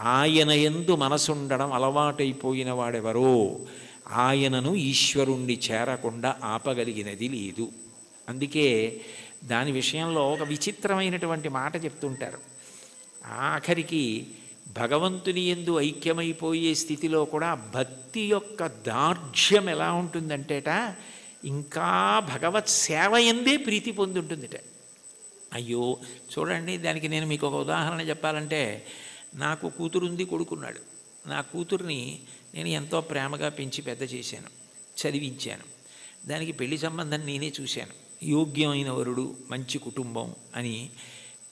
ఆయన యందు మనసుండడం అలవాటైపోయిన వాడెవరో ఆయనను ఈశ్వరుణ్ణి చేరకుండా ఆపగలిగినది లేదు. అందుకే దాని విషయంలో ఒక విచిత్రమైనటువంటి మాట చెప్తుంటారు. ఆఖరికి భగవంతుని యందు ఐక్యమైపోయే స్థితిలో కూడా భక్తి యొక్క దార్ఢ్యం ఎలా ఉంటుందంటేట, ఇంకా భగవత్ సేవ యందే ప్రీతి పొందుంటుందిట. అయ్యో చూడండి, దానికి నేను మీకు ఒక ఉదాహరణ చెప్పాలంటే, నాకు కూతురుంది, కొడుకున్నాడు. నా కూతుర్ని నేను ఎంతో ప్రేమగా పెంచి పెద్ద చేశాను, చదివించాను. దానికి పెళ్లి సంబంధం నేనే చూశాను. యోగ్యమైన వరుడు, మంచి కుటుంబం అని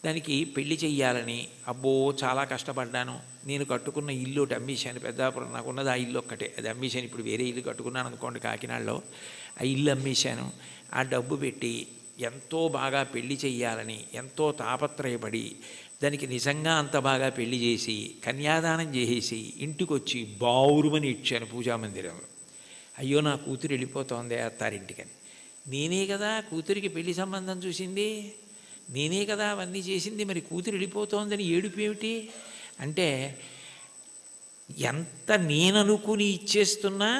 దానికి పెళ్లి చెయ్యాలని అబ్బో చాలా కష్టపడ్డాను. నేను కట్టుకున్న ఇల్లు ఒకటి అమ్మేశాను. పెద్దాపురం నాకున్నది ఆ ఇల్లు ఒక్కటే, అది అమ్మేశాను. ఇప్పుడు వేరే ఇల్లు కట్టుకున్నాను అనుకోండి కాకినాడలో. ఆ ఇల్లు అమ్మేశాను. ఆ డబ్బు పెట్టి ఎంతో బాగా పెళ్లి చెయ్యాలని ఎంతో తాపత్రయపడి దానికి నిజంగా అంత బాగా పెళ్లి చేసి కన్యాదానం చేసేసి ఇంటికొచ్చి బావురుమని ఇచ్చాను పూజామందిరంలో. అయ్యో నా కూతురు వెళ్ళిపోతోంది అత్తారింటికని. నేనే కదా కూతురికి పెళ్లి సంబంధం చూసింది, నేనే కదా అవన్నీ చేసింది, మరి కూతురు వెళ్ళిపోతోందని ఏడుపు ఏమిటి అంటే, ఎంత నేననుకుని ఇచ్చేస్తున్నా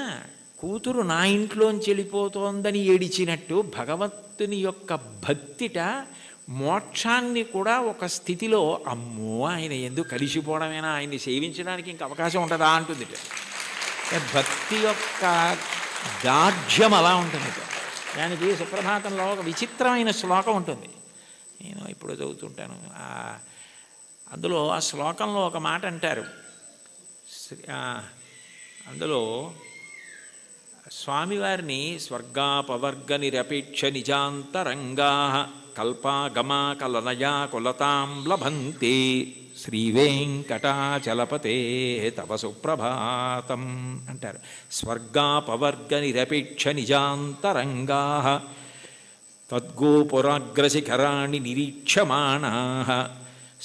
కూతురు నా ఇంట్లోంచి వెళ్ళిపోతోందని ఏడిచినట్టు భగవంతుని యొక్క భక్తిట మోక్షాన్ని కూడా ఒక స్థితిలో అమ్మో ఆయన ఎందుకు కలిసిపోవడమేనా, ఆయన్ని సేవించడానికి ఇంక అవకాశం ఉంటుందా అంటుంది. భక్తి యొక్క దార్ఢ్యం అలా ఉంటుంది. దానికి సుప్రభాతంలో ఒక విచిత్రమైన శ్లోకం ఉంటుంది, నేను ఇప్పుడు చదువుతుంటాను. అందులో ఆ శ్లోకంలో ఒక మాట అంటారు. అందులో స్వామివారిని స్వర్గాపవర్గ నిరపేక్ష నిజాంతరంగా కల్పాగమా కలనయా కులతాం లభంతే శ్రీవేంకటాచలపతే తవ సుప్రభాతం అంటారు. స్వర్గాపవర్గ నిరపేక్ష నిజాంతరంగా తద్గోపురాగ్రశిఖరాణి నిరీక్షమాణా.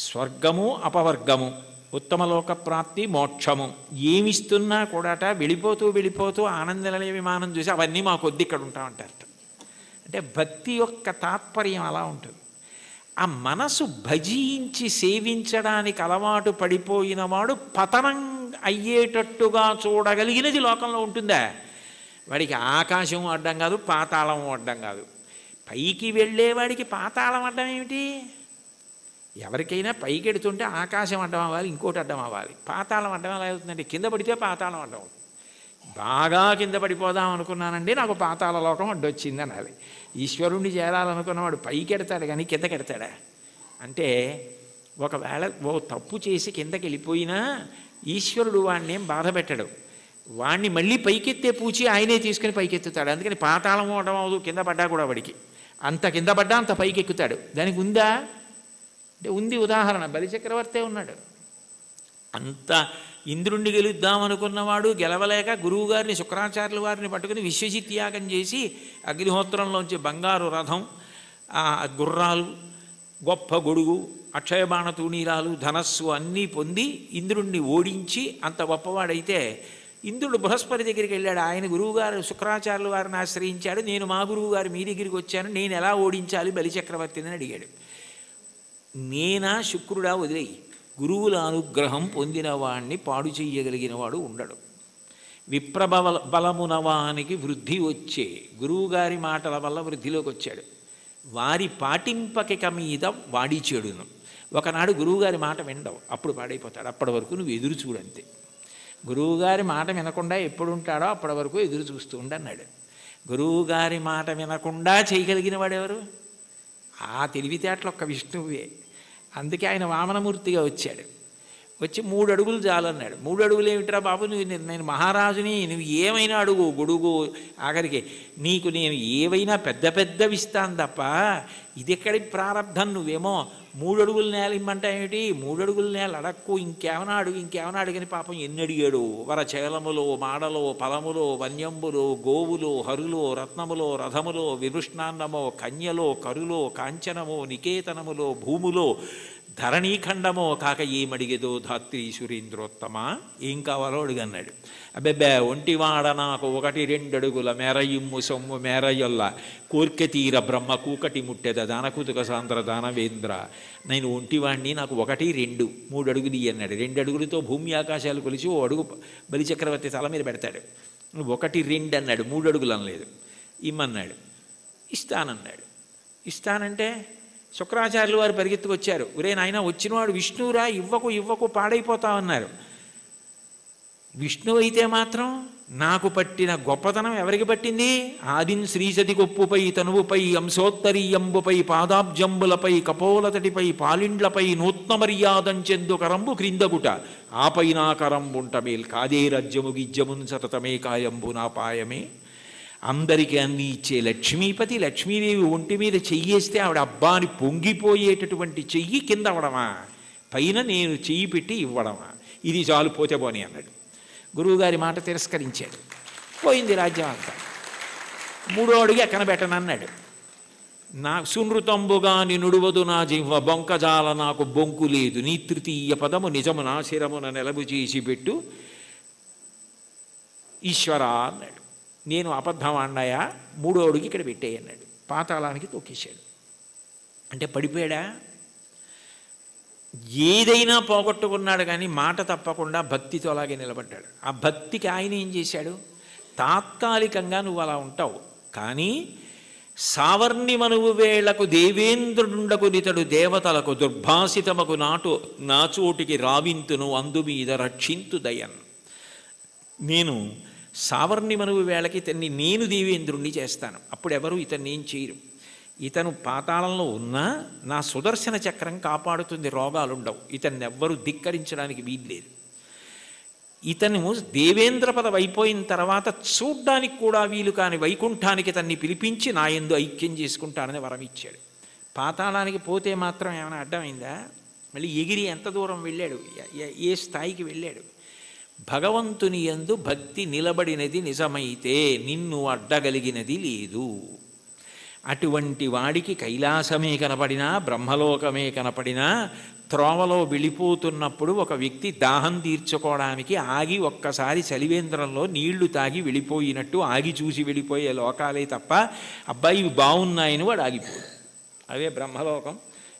స్వర్గము అపవర్గము, ఉత్తమలోక ప్రాప్తి, మోక్షము ఏమిస్తున్నా కూడాట వెళ్ళిపోతూ వెళ్ళిపోతూ ఆనందనిలయ విమానం చూసి అవన్నీ మాకొద్ది ఇక్కడ ఉంటామంటారట. అంటే భక్తి యొక్క తాత్పర్యం అలా ఉంటుంది. ఆ మనసు భజించి సేవించడానికి అలవాటు పడిపోయిన వాడు పతనం అయ్యేటట్టుగా చూడగలిగినది లోకంలో ఉంటుందా? వాడికి ఆకాశం అడ్డం కాదు, పాతాళం అడ్డం కాదు. పైకి వెళ్ళేవాడికి పాతాళం అడ్డం ఏమిటి? ఎవరికైనా పైకి ఎడుతుంటే ఆకాశం అడ్డం అవ్వాలి, ఇంకోటి అడ్డం అవ్వాలి. పాతాళం అడ్డం ఎలా అవుతుందంటే కింద పడితే పాతాళం అడ్డం అవుతుంది. బాగా కింద పడిపోదాం అనుకున్నానండి, నాకు పాతాళ లోకం అడ్డొచ్చింది అనాలి. ఈశ్వరుణ్ణి చేరాలనుకున్నవాడు పైకి ఎడతాడు కానీ కిందకి ఎడతాడా? అంటే ఒకవేళ ఓ తప్పు చేసి కిందకి వెళ్ళిపోయినా ఈశ్వరుడు వాడిని ఏం బాధ పెట్టడు. వాడిని మళ్ళీ పైకెత్తే పూచి ఆయనే తీసుకుని పైకెత్తుతాడు. అందుకని పాతాళం అవడం అవదు, కింద పడ్డా కూడా వాడికి అంత కింద పడ్డా అంత పైకి ఎక్కుతాడు. దానికి ఉందా అంటే ఉంది. ఉదాహరణ బలిచక్రవర్తే ఉన్నాడు. అంత ఇంద్రుణ్ణి గెలుద్దామనుకున్నవాడు గెలవలేక గురువుగారిని శుక్రాచార్యుల వారిని పట్టుకుని విశ్వజిత్ యాగం చేసి అగ్నిహోత్రంలోంచి బంగారు రథం, గుర్రాలు, గొప్ప గొడుగు, అక్షయబాణ తూణీరాలు, ధనస్సు అన్నీ పొంది ఇంద్రుణ్ణి ఓడించి అంత గొప్పవాడైతే ఇంద్రుడు బృహస్పతి దగ్గరికి వెళ్ళాడు. ఆయన గురువుగారు శుక్రాచార్యుల వారిని ఆశ్రయించాడు. నేను మా గురువుగారు మీ దగ్గరికి వచ్చాను, నేను ఎలా ఓడించాలి బలిచక్రవర్తిని అని అడిగాడు. నేనా శుక్రుడా వదిలేయి, గురువుల అనుగ్రహం పొందిన వాణ్ణి పాడు చెయ్యగలిగిన వాడు ఉండడు. బలమునవానికి వృద్ధి వచ్చే గురువుగారి మాటల వల్ల వృద్ధిలోకి వచ్చాడు. వారి పాటింపకిక మీద వాడి చెడును. ఒకనాడు గురువుగారి మాట వినడవు, అప్పుడు పాడైపోతాడు. అప్పటి వరకు నువ్వు ఎదురు చూడంతే. గురువుగారి మాట వినకుండా ఎప్పుడు ఉంటాడో అప్పటి వరకు ఎదురు చూస్తూ ఉండన్నాడు. గురువుగారి మాట వినకుండా చేయగలిగిన వాడెవరు? ఆ తెలివితేటలు ఒక్క విష్ణువే. అందుకే ఆయన వామనమూర్తిగా వచ్చాడు. వచ్చి 3 అడుగులు చాలన్నాడు. 3 అడుగులు ఏమిట్రా బాబు, నేను మహారాజుని, నువ్వు ఏమైనా అడుగు, గొడుగు, ఆఖరికి నీకు నేను ఏవైనా పెద్ద పెద్దవి ఇస్తాను తప్ప ఇది ఎక్కడి ప్రారంధం, నువ్వేమో 3 అడుగుల నేల ఇమ్మంటా ఏమిటి, 3 అడుగుల నేల అడక్కు, ఇంకేమైనా అడుగు, ఇంకేమైనా అడిగని పాపం ఎన్ని అడిగాడు. వరచేలములో, మాడలో, ఫలములో, వన్యంబులో, గోవులో, హరులో, రత్నములో, రథములో, విభృష్ణాన్నమో, కన్యలో, కరులో, కాంచనమో, నికేతనములో, భూములో, ధరణీఖండమో కాక ఏమడిగేదో ధాత్రి సురేంద్రోత్తమ, ఏం కావాలో అడుగన్నాడు. అబ్బెబ్బే ఒంటివాడ నాకు 1-2 అడుగుల మేరయిమ్ము సొమ్ము మేరయ్యొల్ల కోర్కె తీర బ్రహ్మ కూకటి ముట్టెద దానకుతుక సాంద్ర దానవేంద్ర, నేను ఒంటివాణ్ణి, నాకు 1-2 3 అడుగులు అన్నాడు. 2 అడుగులతో భూమి ఆకాశాలు కొలిచి 1 అడుగు బలిచక్రవర్తి తల మీద పెడతాడు. 1-2 అన్నాడు, 3 అడుగులు అనలేదు. ఇమ్మన్నాడు. ఇస్తానన్నాడు. ఇస్తానంటే శుక్రాచార్యులు వారు పరిగెత్తుకొచ్చారు. ఒరే నాయన, వచ్చినవాడు విష్ణువురా, ఇవ్వకు పాడైపోతామన్నారు. విష్ణువు అయితే మాత్రం నాకు పట్టిన గొప్పతనం ఎవరికి పట్టింది? ఆదిన్ శ్రీసతి కొప్పుపై తనువుపై అంశోత్తరీయంబుపై పాదాబ్జంబులపై కపోలతటిపై పాలిండ్లపై నూత్న మర్యాదంచెందు కరంబు క్రిందగుట ఆపైనా కరంబుంట మేల్ కాదే రజ్యము గిజ్జమున్ సతతమే కాయంబు నా పాయమే. అందరికీ అన్నీ ఇచ్చే లక్ష్మీపతి, లక్ష్మీదేవి ఒంటి మీద చెయ్యేస్తే ఆవిడ అబ్బాని పొంగిపోయేటటువంటి చెయ్యి కింద అవ్వడమా, పైన నేను చెయ్యి పెట్టి ఇవ్వడమా? ఇది చాలు, పోతే పోని అన్నాడు. గురువుగారి మాట తిరస్కరించాడు. పోయింది రాజ్యం అంతా. 3వ అడుగు ఎక్కన పెట్టనన్నాడు. నా సునృతంబుగా నినుడువదు నా జివ్వ బొంకజాల నాకు బొంకు లేదు, నీ తృతీయ పదము నిజము నా శిరమున నెలబు చేసి పెట్టు ఈశ్వర అన్నాడు. నేను అబద్ధం అన్నాయా, 3వ అడుగు ఇక్కడ పెట్టేయన్నాడు. పాతాళానికి తొక్కేశాడు. అంటే పడిపోయాడా? ఏదైనా పోగొట్టుకున్నాడు కానీ మాట తప్పకుండా భక్తితో అలాగే నిలబడ్డాడు. ఆ భక్తికి ఆయన ఏం చేశాడు? తాత్కాలికంగా నువ్వు అలా ఉంటావు, కానీ సావర్ణి మనువు వేళకు దేవేంద్రుండకు నితడు దేవతలకు దుర్భాసితమకు నాచోటికి రావింతును అందు మీద రక్షింతు దయన్. నేను సావర్ణి మనువు వేళకి ఇతన్ని నేను దేవేంద్రుణ్ణి చేస్తాను, అప్పుడు ఎవరు ఇతన్ని ఏం చేయరు. ఇతను పాతాళంలో ఉన్నా నా సుదర్శన చక్రం కాపాడుతుంది, రోగాలుండవు, ఇతన్ని ఎవ్వరూ ధిక్కరించడానికి వీల్లేదు. ఇతను దేవేంద్ర పదవి అయిపోయిన తర్వాత చూడ్డానికి కూడా వీలు కాని వైకుంఠానికి ఇతన్ని పిలిపించి నా యందు ఐక్యం చేసుకుంటానని వరం ఇచ్చాడు. పాతాళానికి పోతే మాత్రం ఏమైనా అడ్డమైందా? మళ్ళీ ఎగిరి ఎంత దూరం వెళ్ళాడు, ఏ స్థాయికి వెళ్ళాడు? భగవంతుని యందు భక్తి నిలబడినది నిజమైతే నిన్ను అడ్డగలిగినది లేదు. అటువంటి వాడికి కైలాసమే కనపడినా బ్రహ్మలోకమే కనపడినా త్రోవలో వెళ్ళిపోతున్నప్పుడు ఒక వ్యక్తి దాహం తీర్చుకోవడానికి ఆగి ఒక్కసారి చలివేంద్రంలో నీళ్లు తాగి వెళ్ళిపోయినట్టు ఆగి చూసి వెళ్ళిపోయే లోకాలే తప్ప అబ్బాయి ఇవి బాగున్నాయని వాడు ఆగిపోడు. అవే బ్రహ్మలోకం.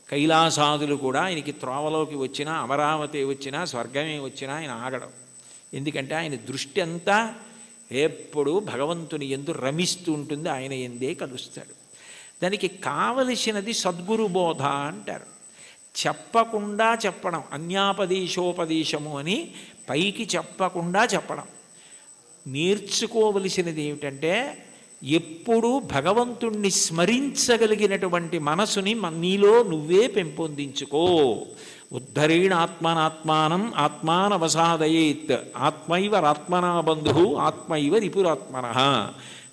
కైలాసాదులు కూడా ఆయనకి త్రోవలోకి వచ్చినా అమరావతి వచ్చినా స్వర్గమే వచ్చినా ఆయన ఆగడం. ఎందుకంటే ఆయన దృష్టి అంతా ఎప్పుడూ భగవంతుని యందు రమిస్తూ ఉంటుంది, ఆయన ఎందే కలుస్తాడు. దానికి కావలసినది సద్గురు బోధ అంటారు. చెప్పకుండా చెప్పడం, అన్యాపదేశోపదేశము అని పైకి చెప్పకుండా చెప్పడం. నేర్చుకోవలసినది ఏమిటంటే ఎప్పుడూ భగవంతుణ్ణి స్మరించగలిగినటువంటి మనసుని నీలో నువ్వే పెంపొందించుకో. ఉద్ధరేణ ఆత్మనాత్మానం ఆత్మానవసాదయేత్ ఆత్మైవరాత్మనా బంధు ఆత్మైవ రిపురాత్మన.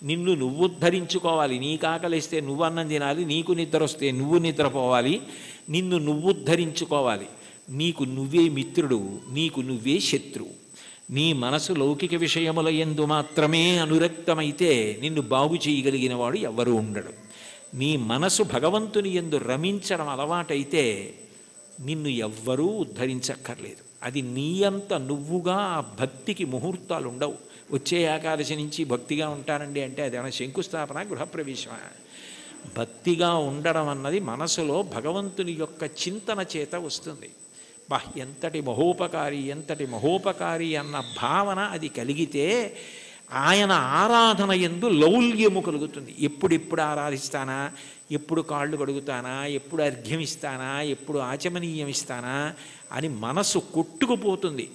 నిన్ను నువ్వు ఉద్ధరించుకోవాలి. నీకు ఆకలిస్తే నువ్వు అన్నం తినాలి, నీకు నిద్ర వస్తే నువ్వు నిద్రపోవాలి. నిన్ను నువ్వు ఉద్ధరించుకోవాలి. నీకు నువ్వే మిత్రుడు, నీకు నువ్వే శత్రువు. నీ మనసు లౌకిక విషయముల యందు మాత్రమే అనురక్తమైతే నిన్ను బాగు చేయగలిగిన వాడు ఎవ్వరూ ఉండడు. నీ మనసు భగవంతుని యందు రమించడం అలవాటైతే నిన్ను ఎవ్వరూ ఉద్ధరించక్కర్లేదు. అది నీ అంత నువ్వుగా ఆ భక్తికి ముహూర్తాలు ఉండవు. వచ్చే ఏకాదశి నుంచి భక్తిగా ఉంటానండి అంటే అదేమైనా శంకుస్థాపన గృహప్రవేశమా? భక్తిగా ఉండడం అన్నది మనసులో భగవంతుని యొక్క చింతన చేత వస్తుంది. ఎంతటి మహోపకారి అన్న భావన అది కలిగితే ఆయన ఆరాధన యందు లౌల్యము కలుగుతుంది. ఎప్పుడెప్పుడు ఆరాధిస్తానా, ఎప్పుడు కాళ్ళు కడుగుతానా, ఎప్పుడు అర్ఘ్యం ఇస్తానా, ఎప్పుడు ఆచమనీయం ఇస్తానా అని మనసు కొట్టుకుపోతుంది.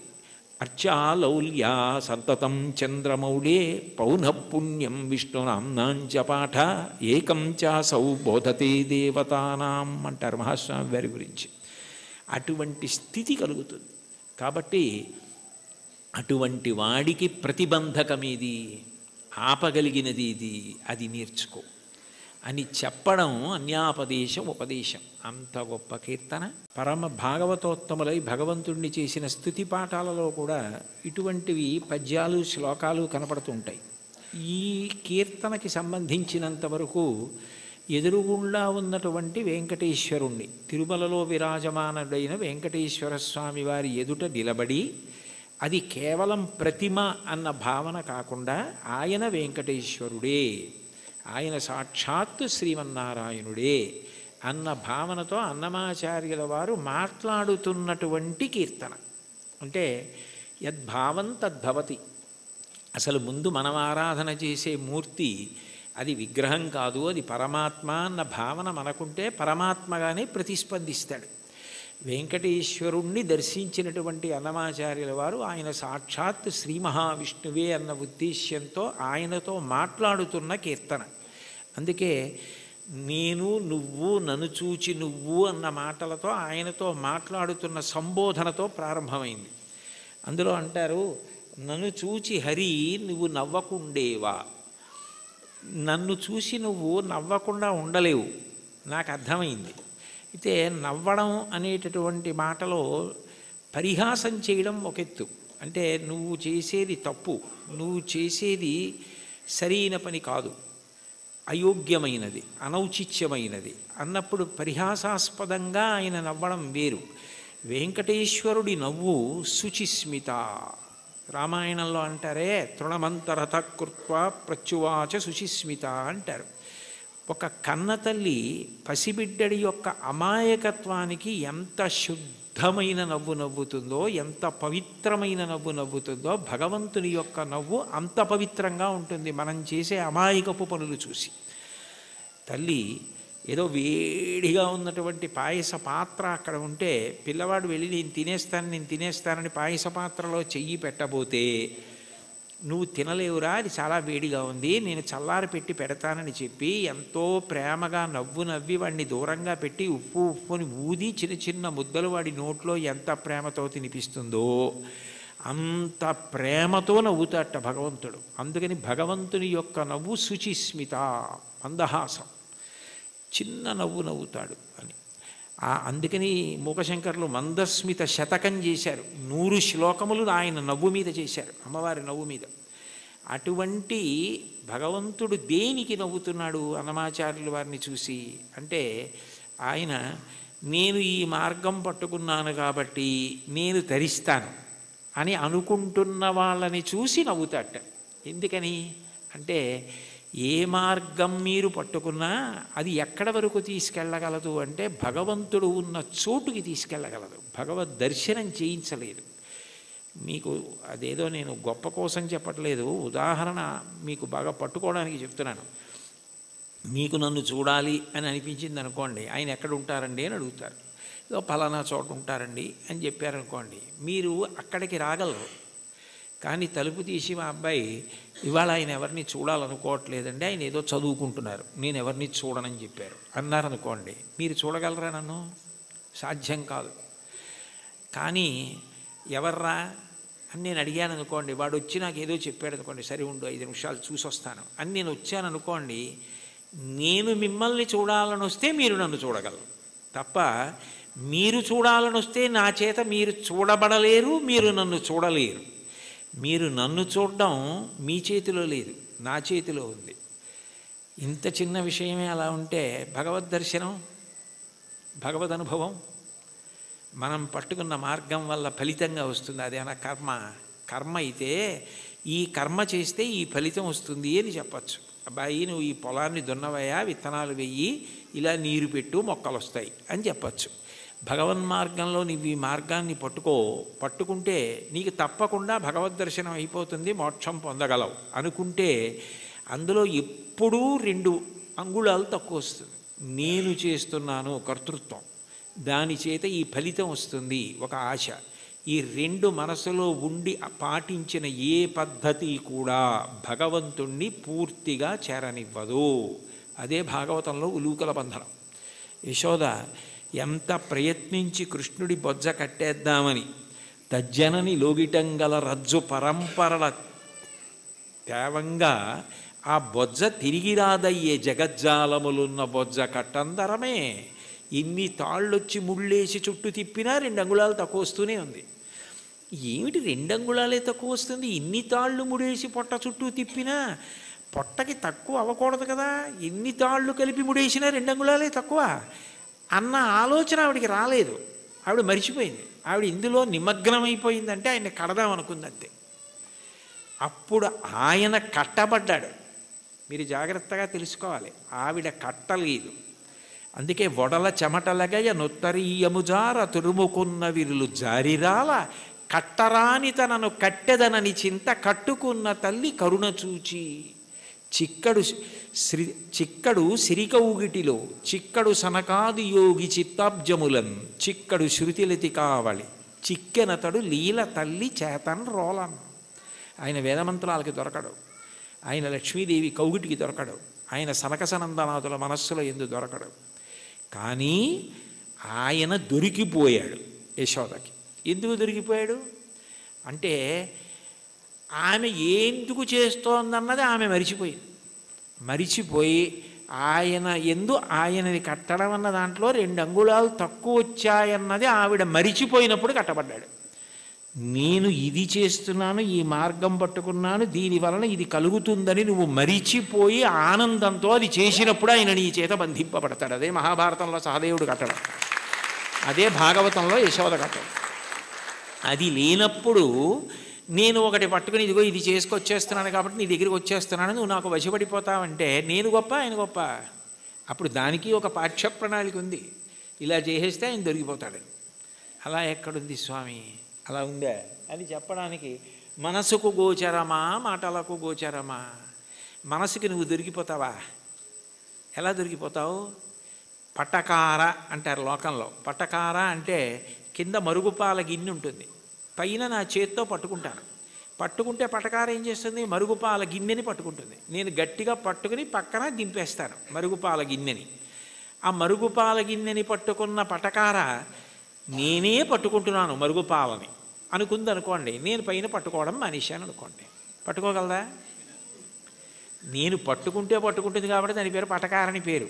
అర్చాలౌల్యా సంతతం చంద్రమౌళే పౌనఃపుణ్యం విష్ణునాంనాంచ పాఠ ఏకం చాసౌ బోధతే దేవతానాం అంటారు మహాస్వామి వారి గురించి. అటువంటి స్థితి కలుగుతుంది. కాబట్టి అటువంటి వాడికి ప్రతిబంధకమేది, ఆపగలిగినది ఇది, అది నేర్చుకో అని చెప్పడం అన్యాపదేశం ఉపదేశం. అంత గొప్ప కీర్తన. పరమ భాగవతోత్తములై భగవంతుణ్ణి చేసిన స్తుతి పాఠాలలో కూడా ఇటువంటివి పద్యాలు శ్లోకాలు కనపడుతూ ఉంటాయి. ఈ కీర్తనకి సంబంధించినంత వరకు ఎదురుగుండా ఉన్నటువంటి వెంకటేశ్వరుణ్ణి, తిరుమలలో విరాజమానుడైన వెంకటేశ్వర స్వామి వారి ఎదుట నిలబడి, అది కేవలం ప్రతిమ అన్న భావన కాకుండా ఆయన వెంకటేశ్వరుడే, ఆయన సాక్షాత్తు శ్రీమన్నారాయణుడే అన్న భావనతో అన్నమాచార్యుల వారు మాట్లాడుతున్నటువంటి కీర్తన. అంటే యద్భావం తద్భవతి. అసలు ముందు మనం ఆరాధన చేసే మూర్తి అది విగ్రహం కాదు, అది పరమాత్మ అన్న భావన మనకుంటే పరమాత్మగానే ప్రతిస్పందిస్తాడు. వెంకటేశ్వరుణ్ణి దర్శించినటువంటి అన్నమాచార్యుల వారు ఆయన సాక్షాత్ శ్రీ మహావిష్ణువే అన్న ఉద్దేశ్యంతో ఆయనతో మాట్లాడుతున్న కీర్తన. అందుకే నేను నువ్వు నన్ను చూచి నువ్వు అన్న మాటలతో ఆయనతో మాట్లాడుతున్న సంబోధనతో ప్రారంభమైంది. అందులో అంటారు, నన్ను చూచి హరి నువ్వు నవ్వకుండేవా. నన్ను చూసి నువ్వు నవ్వకుండా ఉండలేవు, నాకు అర్థమైంది. అయితే నవ్వడం అనేటటువంటి మాటలో పరిహాసం చేయడం ఒక ఎత్తు. అంటే నువ్వు చేసేది తప్పు, నువ్వు చేసేది సరైన పని కాదు, అయోగ్యమైనది, అనౌచిత్యమైనది అన్నప్పుడు పరిహాసాస్పదంగా ఆయన నవ్వడం వేరు. వెంకటేశ్వరుడి నవ్వు శుచిస్మిత. రామాయణంలో అంటారే, తృణమంతరత కృత్వా ప్రత్యువాచ శుచిస్మిత అంటారు. ఒక కన్నతల్లి పసిబిడ్డడి యొక్క అమాయకత్వానికి ఎంత శుద్ధమైన నవ్వు నవ్వుతుందో, ఎంత పవిత్రమైన నవ్వు నవ్వుతుందో, భగవంతుని యొక్క నవ్వు అంత పవిత్రంగా ఉంటుంది మనం చేసే అమాయకపు పనులు చూసి. తల్లి ఏదో వేడిగా ఉన్నటువంటి పాయస పాత్ర అక్కడ ఉంటే పిల్లవాడు వెళ్ళి నేను తినేస్తానని పాయస పాత్రలో చెయ్యి పెట్టబోతే, నువ్వు తినలేవురా, అది చాలా వేడిగా ఉంది, నేను చల్లారి పెట్టి పెడతానని చెప్పి ఎంతో ప్రేమగా నవ్వి వాడిని దూరంగా పెట్టి ఉప్పుని ఊది చిన్న చిన్న ముద్దలు వాడి నోట్లో ఎంత ప్రేమతో తినిపిస్తుందో అంత ప్రేమతో నవ్వుతాట భగవంతుడు. అందుకని భగవంతుని యొక్క నవ్వు శుచిస్మిత, మందహాసం, చిన్న నవ్వు నవ్వుతాడు అని. అందుకని మూకశంకర్లు మందస్మిత శతకం చేశారు. 100 శ్లోకములు ఆయన నవ్వు మీద చేశారు, అమ్మవారి నవ్వు మీద. అటువంటి భగవంతుడు దేనికి నవ్వుతున్నాడు అన్నమాచార్యుల వారిని చూసి అంటే, ఆయన నేను ఈ మార్గం పట్టుకున్నాను కాబట్టి నేను తరిస్తాను అని అనుకుంటున్న వాళ్ళని చూసి నవ్వుతాట. ఎందుకని అంటే, ఏ మార్గం మీరు పట్టుకున్నా అది ఎక్కడ వరకు తీసుకెళ్ళగలదు అంటే భగవంతుడు ఉన్న చోటుకి తీసుకెళ్ళగలదు, భగవద్ దర్శనం చేయించలేదు. మీకు అదేదో నేను గొప్ప కోసం చెప్పట్లేదు, ఉదాహరణ మీకు బాగా పట్టుకోవడానికి చెప్తున్నాను. మీకు నన్ను చూడాలి అని అనిపించింది అనుకోండి, ఆయన ఎక్కడ ఉంటారండి అని అడుగుతారు. ఏదో పలానా చోట ఉంటారండి అని చెప్పారనుకోండి, మీరు అక్కడికి రాగలరు. కానీ తలుపు తీసి మా అబ్బాయి ఇవాళ ఆయన ఎవరిని చూడాలనుకోవట్లేదండి, ఆయన ఏదో చదువుకుంటున్నారు, నేను ఎవరిని చూడనని చెప్పారు అన్నారనుకోండి, మీరు చూడగలరా నన్ను? సాధ్యం కాదు. కానీ ఎవర్రా అని నేను అడిగాను అనుకోండి, వాడు వచ్చి నాకు ఏదో చెప్పాడు అనుకోండి, సరే ఉండు 5 నిమిషాలు చూసి వస్తాను అని నేను వచ్చాను అనుకోండి, నేను మిమ్మల్ని చూడాలని వస్తే మీరు నన్ను చూడగలరు తప్ప, మీరు చూడాలని వస్తే నా చేత మీరు చూడబడలేరు, మీరు నన్ను చూడలేరు. మీరు నన్ను చూడడం మీ చేతిలో లేదు, నా చేతిలో ఉంది. ఇంత చిన్న విషయమే అలా ఉంటే భగవద్ దర్శనం, భగవద్ అనుభవం మనం పట్టుకున్న మార్గం వల్ల ఫలితంగా వస్తుంది. అదేనా కర్మ అయితే ఈ కర్మ చేస్తే ఈ ఫలితం వస్తుంది అని చెప్పచ్చు. అబ్బాయి నువ్వు ఈ పొలాన్ని దున్నవయ్యా, విత్తనాలు వెయ్యి, ఇలా నీరు పెట్టు, మొక్కలు వస్తాయి అని చెప్పచ్చు. భగవన్మార్గంలో నువ్వు ఈ మార్గాన్ని పట్టుకుంటే నీకు తప్పకుండా భగవద్ దర్శనం అయిపోతుంది, మోక్షం పొందగలవు అనుకుంటే అందులో ఎప్పుడూ 2 అంగుళాలు తక్కువ వస్తుంది. నేను చేస్తున్నాను కర్తృత్వం, దాని చేత ఈ ఫలితం వస్తుంది ఒక ఆశ. ఈ 2 మనసులో ఉండి పాటించిన ఏ పద్ధతి కూడా భగవంతుణ్ణి పూర్తిగా చేరనివ్వదు. అదే భాగవతంలో ఉలూకల బంధనం. యశోద ఎంత ప్రయత్నించి కృష్ణుడి బొజ్జ కట్టేద్దామని తజ్జనని లోగిటంగల రజ్జు పరంపరల తేవంగా ఆ బొజ్జ తిరిగి రాదయ్యే జగజ్జాలములున్న బొజ్జ కట్టందరమే. ఇన్ని తాళ్ళొచ్చి ముళ్ళేసి చుట్టూ తిప్పినా 2 అంగుళాలు తక్కువ వస్తూనే ఉంది. ఏమిటి 2 అంగుళాలే తక్కువ వస్తుంది, ఇన్ని తాళ్ళు ముడేసి పొట్ట చుట్టూ తిప్పినా పొట్టకి తక్కువ అవ్వకూడదు కదా, ఎన్ని తాళ్ళు కలిపి ముడేసినా 2 అంగుళాలే తక్కువ అన్న ఆలోచన ఆవిడికి రాలేదు. ఆవిడ మరిచిపోయింది. ఆవిడ ఇందులో నిమగ్నమైపోయిందంటే ఆయన కడదాం అనుకుంది అంతే. అప్పుడు ఆయన కట్టబడ్డాడు. మీరు జాగ్రత్తగా తెలుసుకోవాలి, ఆవిడ కట్టలేదు. అందుకే వడల చెమటలగయ నొత్తరీయముజార తురుముకున్న విరులు జారిరాల కట్టరాని తనను కట్టెదనని చింత కట్టుకున్న తల్లి కరుణ చూచి. చిక్కడు సిరికౌగిటిలో చిక్కడు సనకాది యోగి చిత్తాబ్జములన్ చిక్కడు శృతిలతి కావలి చిక్కెనతడు లీల తల్లి చేతన్ రోలన్. ఆయన వేదమంత్రాలకి దొరకడు, ఆయన లక్ష్మీదేవి కౌగిటికి దొరకడు, ఆయన సనకసనందనాథుల మనస్సులో ఎందు దొరకడు. కానీ ఆయన దొరికిపోయాడు యశోదకి. ఎందుకు దొరికిపోయాడు అంటే ఆమె ఎందుకు చేస్తోందన్నది ఆమె మరిచిపోయి ఆయన ఆయనని కట్టడం అన్న దాంట్లో 2 అంగుళాలు తక్కువ వచ్చాయన్నది ఆవిడ మరిచిపోయినప్పుడు కట్టబడ్డాడు. నేను ఇది చేస్తున్నాను, ఈ మార్గం పట్టుకున్నాను, దీనివలన ఇది కలుగుతుందని నువ్వు మరిచిపోయి ఆనందంతో అది చేసినప్పుడు ఆయన నీ చేత బంధింపబడతాడు. అదే మహాభారతంలో సహదేవుడు కట్టడం, అదే భాగవతంలో యశోద కట్టడం. అది లేనప్పుడు నేను ఒకటి పట్టుకుని ఇదిగో ఇది చేసుకొచ్చేస్తున్నాను కాబట్టి నీ దగ్గరికి వచ్చేస్తున్నాను, నువ్వు నాకు వశపడిపోతావంటే నేను గొప్ప ఆయన గొప్ప. అప్పుడు దానికి ఒక పాఠ్య ప్రణాళిక ఉంది, ఇలా చేసేస్తే ఆయన దొరికిపోతాడని. అలా ఎక్కడుంది స్వామి, అలా ఉందా అని చెప్పడానికి మనసుకు గోచరమా మాటలకు గోచరమా? మనసుకి నువ్వు దొరికిపోతావా? ఎలా దొరికిపోతావు? పటకార అంటారు లోకంలో. పటకార అంటే కింద మరుగుపాల గిన్నె ఉంటుంది, పైన నా చేత్తో పట్టుకుంటే పటకార ఏం చేస్తుంది? మరుగుపాల గిన్నెని పట్టుకుంటుంది. నేను గట్టిగా పట్టుకుని పక్కన దింపేస్తాను మరుగుపాల గిన్నెని. ఆ మరుగుపాల గిన్నెని పట్టుకున్న పటకార నేనే పట్టుకుంటున్నాను మరుగుపాలని అనుకుంది అనుకోండి, నేను పైన పట్టుకోవడం మానేశాను అనుకోండి, పట్టుకోగలదా? నేను పట్టుకుంటుంది కాబట్టి దాని పేరు పటకారని పేరు.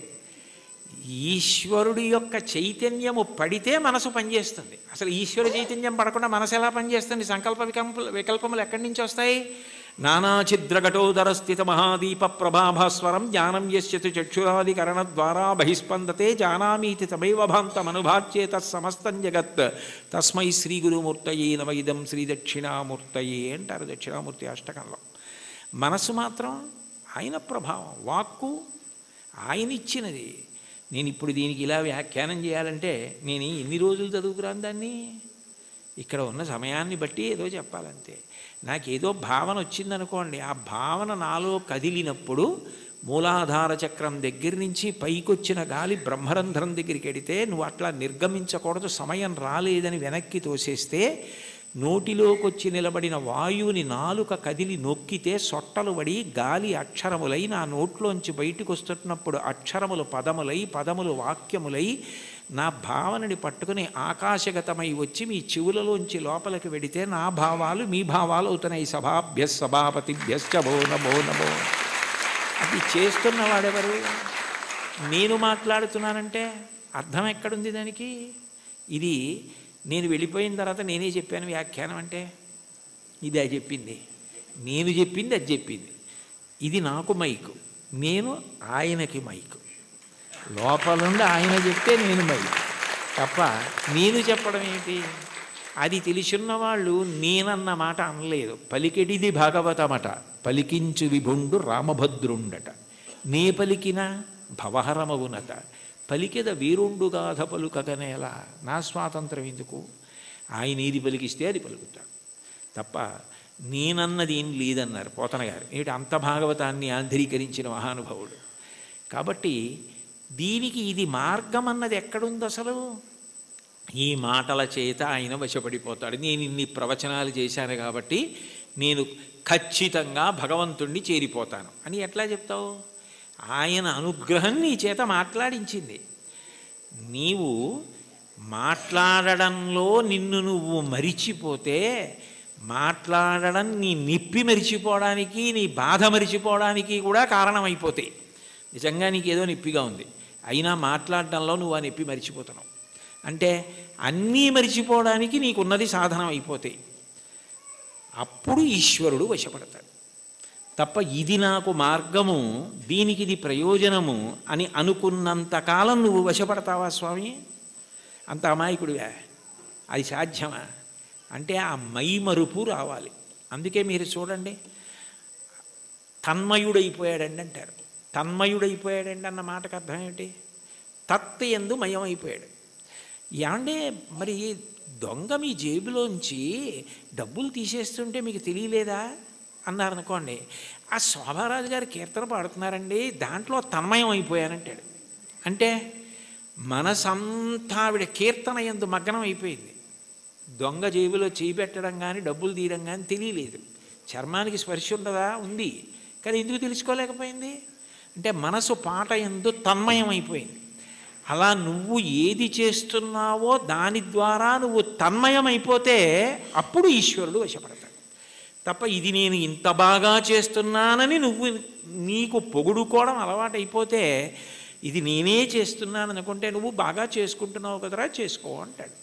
ఈశ్వరుడి యొక్క చైతన్యము పడితే మనసు పనిచేస్తుంది. అసలు ఈశ్వర చైతన్యం పడకుండా మనసు ఎలా పనిచేస్తుంది? సంకల్ప వికల్పములు ఎక్కడి నుంచి వస్తాయి? నానాఛిద్రఘటోదర స్థిత మహాదీప ప్రభాభాస్వరం జ్ఞానం యస్యతు చక్షురాదికరణ ద్వారా బహిస్పందతే జానామీతి తమైవ భాంతమనుభాచ్యే తత్సమస్తం జగత్ తస్మై శ్రీ గురుమూర్తయే నమ ఇదం శ్రీ దక్షిణామూర్తయే అంటారు దక్షిణామూర్తి అష్టకంలో. మనసు మాత్రం ఆయన ప్రభావం, వాక్కు ఆయన ఇచ్చినది. నేను ఇప్పుడు దీనికి ఇలా వ్యాఖ్యానం చేయాలంటే నేను ఎన్ని రోజులు చదువుకురాను దాన్ని? ఇక్కడ ఉన్న సమయాన్ని బట్టి ఏదో చెప్పాలంతే. నాకేదో భావన వచ్చిందనుకోండి, ఆ భావన నాలో కదిలినప్పుడు మూలాధార చక్రం దగ్గర నుంచి పైకొచ్చిన గాలి బ్రహ్మరంధ్రం దగ్గరికి వెడితే నువ్వు అట్లా నిర్గమించకూడదు, సమయం రాలేదని వెనక్కి తోసేస్తే నోటిలోకి వచ్చి నిలబడిన వాయువుని నాలుక కదిలి నొక్కితే సొట్టలు పడి గాలి అక్షరములై నా నోట్లోంచి బయటకు వస్తున్నప్పుడు అక్షరములు పదములై పదములు వాక్యములై నా భావనని పట్టుకుని ఆకాశగతమై వచ్చి మీ చెవులలోంచి లోపలికి వెడితే నా భావాలు మీ భావాలు అవుతున్నాయి. సభాభ్య సభాపతిభ్యశ్చ భో నమో నమో. అది చేస్తున్నవాడెవరు? నేను మాట్లాడుతున్నానంటే అర్థం ఎక్కడుంది దానికి? ఇది నేను వెళ్ళిపోయిన తర్వాత నేనే చెప్పాను వ్యాఖ్యానం అంటే ఇది అది చెప్పింది, నేను చెప్పింది అది చెప్పింది. ఇది నాకు మైకు, నేను ఆయనకి మైకు. లోపల నుండి ఆయన చెప్తే నేను మైకు తప్ప నేను చెప్పడం ఏంటి? అది తెలిసిన వాళ్ళు నేనన్న మాట అనలేదు. పలికెడిది భాగవతమట, పలికించు విభుండు రామభద్రుండట. నే పలికిన భవహరమవునట, పలికెద వీరుండుగాధ పలుకగనేలా. నా స్వాతంత్రం ఎందుకు? ఆయన ఏది పలికిస్తే అది పలుకుతాడు తప్ప నేనన్నది ఏం లేదన్నారు పోతన గారు. ఏమిటి అంత భాగవతాన్ని ఆంధ్రీకరించిన మహానుభావుడు. కాబట్టి దీనికి ఇది మార్గం అన్నది ఎక్కడుంది అసలు? ఈ మాటల చేత ఆయన వశపడిపోతాడు. నేను ఇన్ని ప్రవచనాలు చేశాను కాబట్టి నేను ఖచ్చితంగా భగవంతుణ్ణి చేరిపోతాను అని ఎట్లా చెప్తావు? ఆయన అనుగ్రహం నీ చేత మాట్లాడించింది. నీవు మాట్లాడడంలో నిన్ను నువ్వు మరిచిపోతే మాట్లాడడం నీ నిప్పి మరిచిపోవడానికి నీ బాధ మరిచిపోవడానికి కూడా కారణమైపోతాయి. నిజంగా నీకేదో నొప్పిగా ఉంది, అయినా మాట్లాడడంలో నువ్వు ఆ నొప్పి మరిచిపోతున్నావు అంటే అన్నీ మరిచిపోవడానికి నీకున్నది సాధనం అయిపోతాయి. అప్పుడు ఈశ్వరుడు వశపడతాడు. తప్ప ఇది నాకు మార్గము, దీనికి ఇది ప్రయోజనము అని అనుకున్నంతకాలం నువ్వు వశపడతావా స్వామి? అంత అమాయకుడివా? అది సాధ్యమా? అంటే ఆ మైమరుపు రావాలి. అందుకే మీరు చూడండి, తన్మయుడైపోయాడండి అంటారు. తన్మయుడైపోయాడండి అన్న మాటకు అర్థం ఏమిటి? తత్ యందు మయమైపోయాడు. ఏమంటే మరి దొంగ మీ జేబులోంచి డబ్బులు తీసేస్తుంటే మీకు తెలియలేదా అన్నారనుకోండి, ఆ శోభారాజు గారు కీర్తన పాడుతున్నారండి, దాంట్లో తన్మయం అయిపోయానంటాడు. అంటే మనసంతా ఆవిడ కీర్తన యందు మగ్నం అయిపోయింది. దొంగ జేబులో చేయి పెట్టడం కానీ డబ్బులు తీయడం కానీ తెలియలేదు. చర్మానికి స్పర్శ ఉండదా? ఉంది. కానీ ఎందుకు తెలుసుకోలేకపోయింది? అంటే మనసు పాట యందు తన్మయం అయిపోయింది. అలా నువ్వు ఏది చేస్తున్నావో దాని ద్వారా నువ్వు తన్మయం అయిపోతే అప్పుడు ఈశ్వరుడు వశపడతాడు. తప్ప ఇది నేను ఇంత బాగా చేస్తున్నానని నువ్వు నీకు పొగుడుకోవడం అలవాటైపోతే, ఇది నేనే చేస్తున్నాను అనుకుంటే నువ్వు బాగా చేసుకుంటున్నావు కదరా, చేసుకో అంటాడు.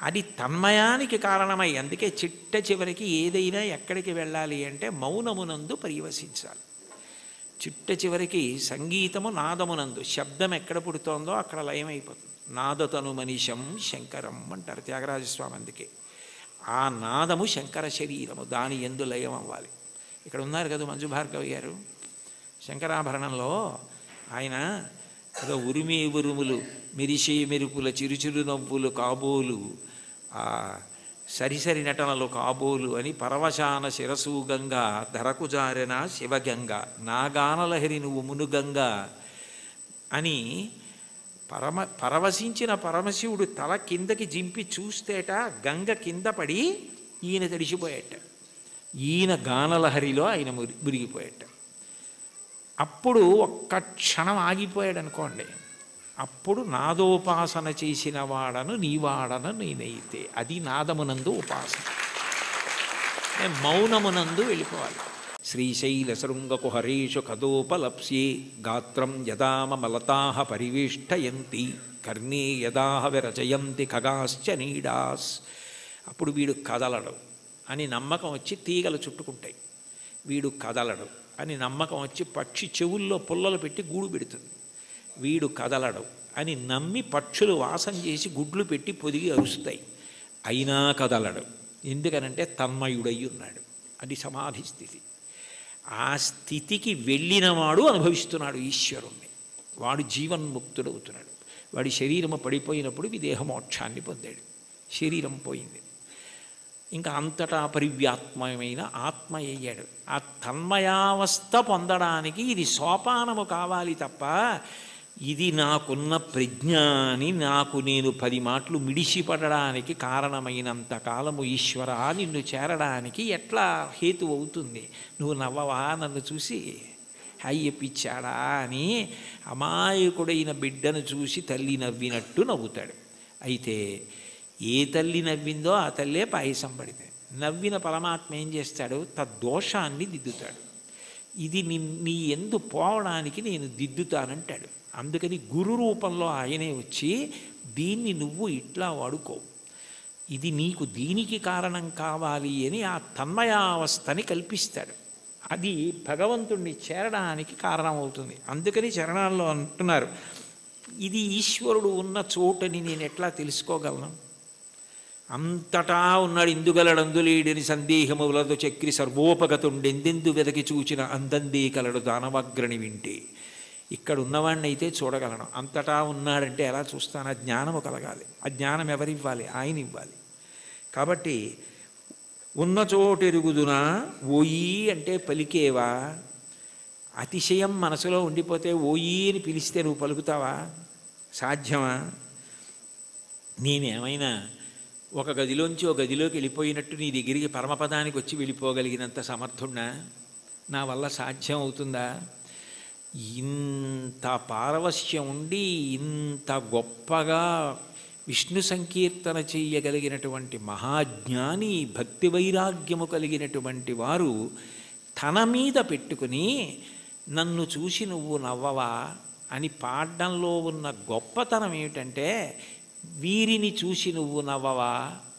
అది తన్మయానికి కారణమై, అందుకే చిట్ట చివరికి ఏదైనా ఎక్కడికి వెళ్ళాలి అంటే మౌనమునందు పర్యవసించాలి. చిట్ట చివరికి సంగీతము నాదమునందు, శబ్దం ఎక్కడ పుడుతోందో అక్కడ లయమైపోతుంది. నాదతను మనిషం శంకరం అంటారు త్యాగరాజస్వామి. అందుకే ఆ నాదము శంకర శరీరము, దాని యందు లయం అవ్వాలి. ఇక్కడ ఉన్నారు కదా మంజు భార్గవి గారు, శంకరాభరణంలో ఆయన ఏదో ఉరిమి ఉరుములు మెరిసే మెరుపుల చిరుచిరు నవ్వులు కాబోలు, సరిసరి నటనలు కాబోలు అని పరవశాన శిరసూగంగా ధరకు జారెన శివగంగ నాగానలహరి నువ్వు మునుగంగా అని పరవశించిన పరమశివుడు తల కిందకి జింపి చూస్తేట గంగ కింద పడి ఈయన తడిసిపోయేట. ఈయన గానలహరిలో ఆయన మురిగిపోయేట. అప్పుడు ఒక్క క్షణం ఆగిపోయాడు అనుకోండి, అప్పుడు నాదోపాసన చేసిన వాడను నీవాడను నేనైతే, అది నాదమునందు ఉపాసన. మౌనమునందు వెళ్ళిపోవాలి. శ్రీశైల శృంగకుహరేషు కదోపలప్స్యే గాత్రం యదామలతా పరివేష్టయంతి కర్ణే యదాహ విరచయంతి ఖగాశ్చ నీడాస్. అప్పుడు వీడు కదలడు అని నమ్మకం వచ్చి తీగలు చుట్టుకుంటాయి. వీడు కదలడు అని నమ్మకం వచ్చి పక్షి చెవుల్లో పుల్లలు పెట్టి గూడు పెడుతుంది. వీడు కదలడు అని నమ్మి పక్షులు వాసం చేసి గుడ్లు పెట్టి పొదిగి అరుస్తాయి. అయినా కదలడు. ఎందుకనంటే తన్మయుడై ఉన్నాడు. అది సమాధి స్థితి. ఆ స్థితికి వెళ్ళినవాడు అనుభవిస్తున్నాడు ఈశ్వరుణ్ణి. వాడు జీవన్ముక్తుడవుతున్నాడు. వాడి శరీరము పడిపోయినప్పుడు విదేహమోక్షాన్ని పొందాడు. శరీరం పోయింది, ఇంకా అంతటా పరివ్యాత్మమైన ఆత్మ అయ్యాడు. ఆ తన్మయావస్థ పొందడానికి ఇది సోపానము కావాలి తప్ప, ఇది నాకున్న ప్రజ్ఞాని నాకు నేను 10 మాటలు మిడిసిపడడానికి కారణమైనంత కాలము ఈశ్వర నిన్ను చేరడానికి ఎట్లా హేతు అవుతుంది? నువ్వు నవ్వవా నన్ను చూసి? అయ్యపిచ్చాడా అని అమాయకుడైన బిడ్డను చూసి తల్లి నవ్వినట్టు నవ్వుతాడు. అయితే ఏ తల్లి నవ్విందో ఆ తల్లే పాయసం పడితే, నవ్విన పరమాత్మ ఏం చేస్తాడు? తద్దోషాన్ని దిద్దుతాడు. ఇది నీ ఎందు పోవడానికి నేను దిద్దుతానంటాడు. అందుకని గురు రూపంలో ఆయనే వచ్చి దీన్ని నువ్వు ఇట్లా వాడుకో, ఇది నీకు దీనికి కారణం కావాలి అని ఆ తన్మయావస్థని కల్పిస్తాడు. అది భగవంతుణ్ణి చేరడానికి కారణమవుతుంది. అందుకని చరణాల్లో అంటున్నారు, ఇది ఈశ్వరుడు ఉన్న చోటని నేను ఎట్లా తెలుసుకోగలను? అంతటా ఉన్నాడు, ఇందుగలడందులేడని సందేహము వలదు చక్రి సర్వోపగతుండెందెందు వెదకి చూచిన అందందే కలడు దానవాగ్రణి వింటే. ఇక్కడ ఉన్నవాడిని అయితే చూడగలను, అంతటా ఉన్నాడంటే ఎలా చూస్తాను? ఆ జ్ఞానము కలగాలి. ఆ జ్ఞానం ఎవరివ్వాలి? ఆయన ఇవ్వాలి. కాబట్టి ఉన్న చోటెరుగుదునా ఓయి అంటే పలికేవా? అతిశయం మనసులో ఉండిపోతే ఓయి అని పిలిస్తే నువ్వు పలుకుతావా? సాధ్యమా? నేనేమైనా ఒక గదిలోంచి ఒక గదిలోకి వెళ్ళిపోయినట్టు నీ దగ్గరికి పరమపదానికి వచ్చి వెళ్ళిపోగలిగినంత సమర్థున్నా? నా వల్ల సాధ్యం అవుతుందా? ఇంత పారవశ్యం ఉండి ఇంత గొప్పగా విష్ణు సంకీర్తన చెయ్యగలిగినటువంటి మహాజ్ఞాని, భక్తి వైరాగ్యము కలిగినటువంటి వారు తన మీద పెట్టుకుని నన్ను చూసి నువ్వు నవ్వవా అని పాడడంలో ఉన్న గొప్పతనం ఏమిటంటే, వీరిని చూసి నువ్వు నవ్వవా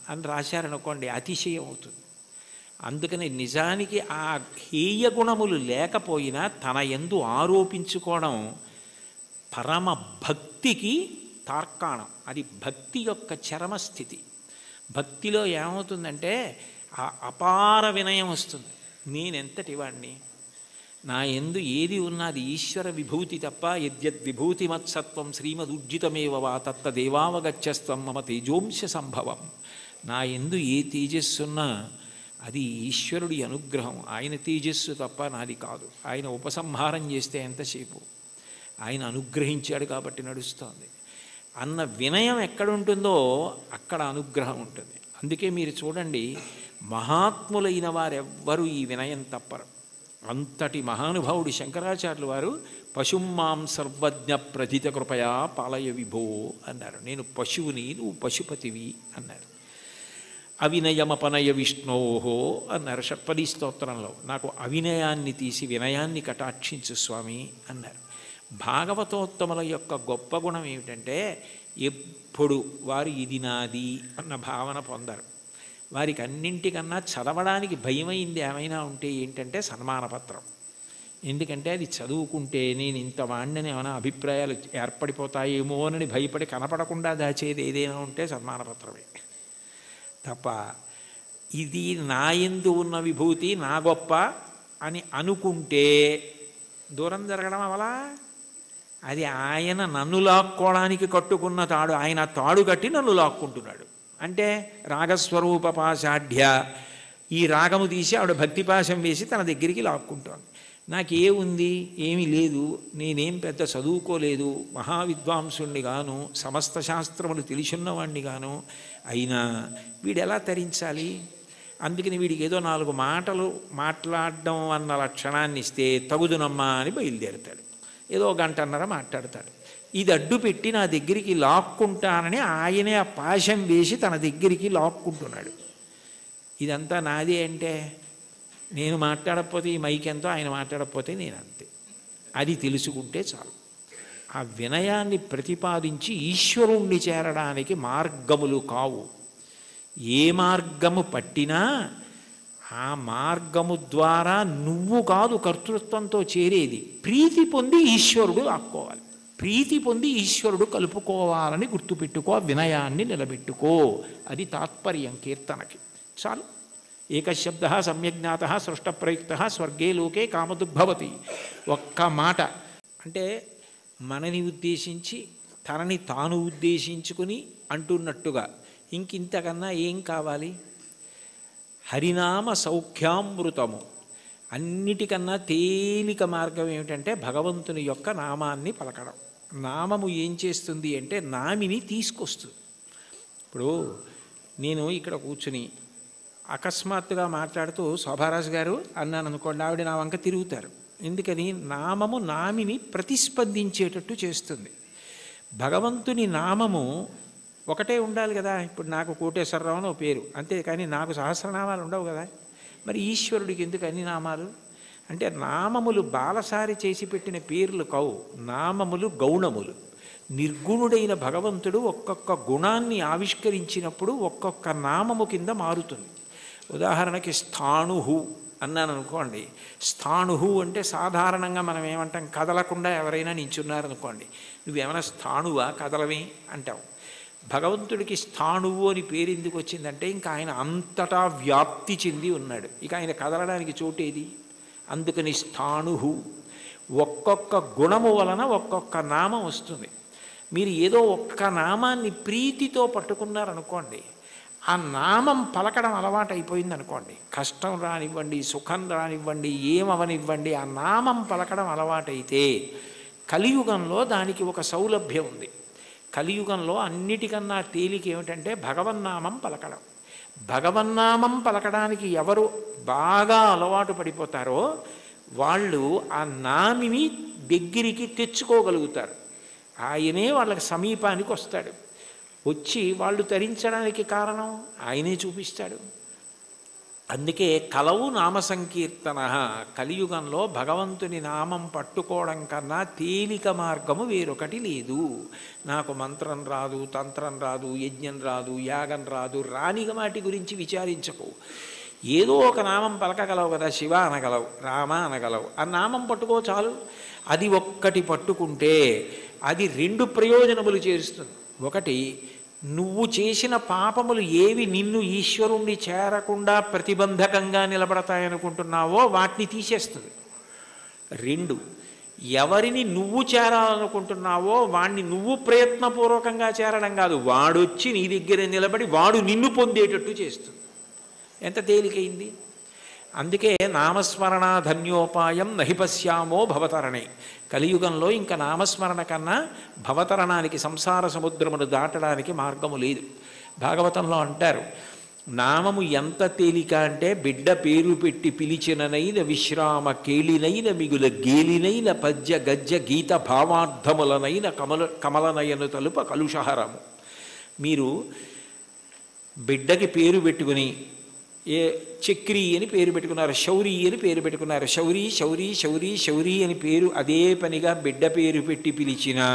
అని రాశారనుకోండి అతిశయం అవుతుంది. అందుకని నిజానికి ఆ హేయ గుణములు లేకపోయినా తన యందు ఆరోపించుకోవడం పరమ భక్తికి తార్కాణం. అది భక్తి యొక్క చరమస్థితి. భక్తిలో ఏమవుతుందంటే ఆ అపార వినయం వస్తుంది. నేనెంతటి వాణ్ణి, నా యందు ఏది ఉన్నది ఈశ్వర విభూతి తప్ప, యద్యద్ విభూతి మత్సత్వం శ్రీమదుర్జితమేవ వా తత్తదేవావగచ్చస్త్వం మమ తేజోంశ సంభవం. నా యందు ఏ తేజస్సున్నా అది ఈశ్వరుడి అనుగ్రహం. ఆయన తేజస్సు తప్ప నాది కాదు. ఆయన ఉపసంహారం చేస్తే ఎంతసేపు, ఆయన అనుగ్రహించాడు కాబట్టి నడుస్తోంది అన్న వినయం ఎక్కడుంటుందో అక్కడ అనుగ్రహం ఉంటుంది. అందుకే మీరు చూడండి, మహాత్ములైన వారెవ్వరూ ఈ వినయం తప్పరు. అంతటి మహానుభావుడు శంకరాచార్యులు వారు పశుమాం సర్వజ్ఞ ప్రథిత కృపయా పాలయ విభో అన్నారు. నేను పశువుని, నువ్వు పశుపతివి అన్నారు. అవినయమపనయ విష్ణోహో అన్నారు షట్పదీ స్తోత్రంలో. నాకు అవినయాన్ని తీసి వినయాన్ని కటాక్షించు స్వామి అన్నారు. భాగవతోత్తముల యొక్క గొప్ప గుణం ఏమిటంటే ఎప్పుడు వారు ఇది నాది అన్న భావన పొందరు. వారికి అన్నింటికన్నా చదవడానికి భయమైంది ఏమైనా ఉంటే ఏంటంటే సన్మానపత్రం. ఎందుకంటే అది చదువుకుంటే నేను ఇంత వాణ్ణని ఏమైనా అభిప్రాయాలు ఏర్పడిపోతాయేమో అని భయపడి కనపడకుండా దాచేది ఏదైనా ఉంటే సన్మానపత్రమే తప్ప, ఇది నా యందు ఉన్న విభూతి నా గొప్ప అని అనుకుంటే దూరం జరగడం అవలా. అది ఆయన నన్ను లాక్కోవడానికి కట్టుకున్న తాడు, ఆయన తాడు కట్టి నన్ను లాక్కుంటున్నాడు. అంటే రాగస్వరూప పాశాఢ్య, ఈ రాగము తీసి ఆవిడ భక్తిపాశం వేసి తన దగ్గరికి లాక్కుంటోంది. నాకేముంది, ఏమీ లేదు, నేనేం పెద్ద చదువుకోలేదు, మహావిద్వాంసుణ్ణి గాను, సమస్త శాస్త్రములు తెలిసున్నవాణ్ణి గాను, అయినా వీడెలా తరించాలి? అందుకని వీడికి ఏదో 4 మాటలు మాట్లాడడం అన్న లక్షణాన్ని ఇస్తే తగుదునమ్మా అని బయలుదేరుతాడు. ఏదో 1 గంటన్నర మాట్లాడతాడు. ఇది అడ్డు పెట్టి నా దగ్గరికి లాక్కుంటానని ఆయనే ఆ పాశం వేసి తన దగ్గరికి లాక్కుంటున్నాడు. ఇదంతా నాదే అంటే నేను మాట్లాడకపోతే ఈ మైక్ ఎంతో, ఆయన మాట్లాడకపోతే నేను అంతే. అది తెలుసుకుంటే చాలు. ఆ వినయాన్ని ప్రతిపాదించి ఈశ్వరుణ్ణి చేరడానికి మార్గములు కావు. ఏ మార్గము పట్టినా ఆ మార్గము ద్వారా నువ్వు కాదు కర్తృత్వంతో చేరేది. ప్రీతి పొంది ఈశ్వరుడు ఆక్కోవాలి, ప్రీతి పొంది ఈశ్వరుడు కలుపుకోవాలని గుర్తుపెట్టుకో, వినయాన్ని నిలబెట్టుకో. అది తాత్పర్యం కీర్తనకి. చాలు. ఏకశబ్ద సమ్యజ్ఞాత సృష్టప్రయుక్త స్వర్గే లోకే కామదుగ్భవతి. ఒక్క మాట అంటే మనని ఉద్దేశించి తనని తాను ఉద్దేశించుకుని అంటున్నట్టుగా ఇంకింతకన్నా ఏం కావాలి? హరినామ సౌఖ్యామృతము. అన్నిటికన్నా తేలిక మార్గం ఏమిటంటే భగవంతుని యొక్క నామాన్ని పలకడం. నామము ఏం చేస్తుంది అంటే నామిని తీసుకొస్తుంది. ఇప్పుడు నేను ఇక్కడ కూర్చుని అకస్మాత్తుగా మాట్లాడుతూ శోభారాజు గారు అన్నాను అనుకోండి, ఆవిడ నా వంక తిరుగుతారు. ఎందుకని? నామము నామిని ప్రతిస్పందించేటట్టు చేస్తుంది. భగవంతుని నామము ఒకటే ఉండాలి కదా. ఇప్పుడు నాకు కోటేశ్వరరావు అని పేరు అంతే, కానీ నాకు సహస్రనామాలు ఉండవు కదా. మరి ఈశ్వరుడికి ఎందుకు అన్ని నామాలు? అంటే నామములు బాలసారి చేసి పెట్టిన పేర్లు కావు, నామములు గౌణములు. నిర్గుణుడైన భగవంతుడు ఒక్కొక్క గుణాన్ని ఆవిష్కరించినప్పుడు ఒక్కొక్క నామము కింద మారుతుంది. ఉదాహరణకి స్థాణుహు అన్నాను అనుకోండి. స్థాణుహు అంటే సాధారణంగా మనం ఏమంటాం, కదలకుండా ఎవరైనా నించున్నారనుకోండి, నువ్వేమైనా స్థాణువా కదలవి అంటావు. భగవంతుడికి స్థాణువు అని పేరు ఎందుకు వచ్చిందంటే ఇంకా ఆయన అంతటా వ్యాప్తి చెంది ఉన్నాడు, ఇక ఆయన కదలడానికి చోటేది. అందుకని స్థాణుహు. ఒక్కొక్క గుణము వలన ఒక్కొక్క నామం వస్తుంది. మీరు ఏదో ఒక్క నామాన్ని ప్రీతితో పట్టుకున్నారనుకోండి, ఆ నామం పలకడం అలవాటు అయిపోయింది అనుకోండి, కష్టం రానివ్వండి, సుఖం రానివ్వండి, ఏమవనివ్వండి, ఆ నామం పలకడం అలవాటైతే కలియుగంలో దానికి ఒక సౌలభ్యం ఉంది. కలియుగంలో అన్నిటికన్నా తేలిక ఏమిటంటే భగవన్నామం పలకడం. భగవన్నామం పలకడానికి ఎవరు బాగా అలవాటు పడిపోతారో వాళ్ళు ఆ నామిని దగ్గరికి తెచ్చుకోగలుగుతారు. ఆయనే వాళ్ళకి సమీపానికి వస్తాడు. వచ్చి వాళ్ళు తరించడానికి కారణం ఆయనే చూపిస్తాడు. అందుకే కలవు నామ సంకీర్తన. కలియుగంలో భగవంతుని నామం పట్టుకోవడం కన్నా తేలిక మార్గము వేరొకటి లేదు. నాకు మంత్రం రాదు, తంత్రం రాదు, యజ్ఞం రాదు, యాగం రాదు, రాని వాటి గురించి విచారించకు. ఏదో ఒక నామం పలకగలవు కదా, శివ అనగలవు, రామ అనగలవు, ఆ నామం పట్టుకో చాలు. అది ఒక్కటి పట్టుకుంటే అది 2 ప్రయోజనములు చేరుస్తుంది. ఒకటి, నువ్వు చేసిన పాపములు ఏవి నిన్ను ఈశ్వరుణ్ణి చేరకుండా ప్రతిబంధకంగా నిలబడతాయనుకుంటున్నావో వాటిని తీసేస్తుంది. 2, ఎవరిని నువ్వు చేరాలనుకుంటున్నావో వాణ్ణి నువ్వు ప్రయత్నపూర్వకంగా చేరడం కాదు, వాడొచ్చి నీ దగ్గర నిలబడి వాడు నిన్ను పొందేటట్టు చేస్తుంది. ఎంత తేలికైంది. అందుకే నామస్మరణ ధన్యోపాయం నహి పశ్యామో భవతరణే. కలియుగంలో ఇంకా నామస్మరణ కన్నా భవతరణానికి, సంసార సముద్రమును దాటడానికి మార్గము లేదు. భాగవతంలో అంటారు, నామము ఎంత తేలిక అంటే బిడ్డ పేరు పెట్టి పిలిచిననైన విశ్రామ కేళినైన మిగుల గేలినైన పద్య గజ్జ గీత భావార్థములనైన కమలనయను తలుప కలుషహరము. మీరు బిడ్డకి పేరు పెట్టుకుని చక్రి అని పేరు పెట్టుకున్నారు, శౌరి అని పేరు పెట్టుకున్నారు, శౌరి శౌరి శౌరి శౌరి అని పేరు అదే పనిగా బిడ్డ పేరు పెట్టి పిలిచినా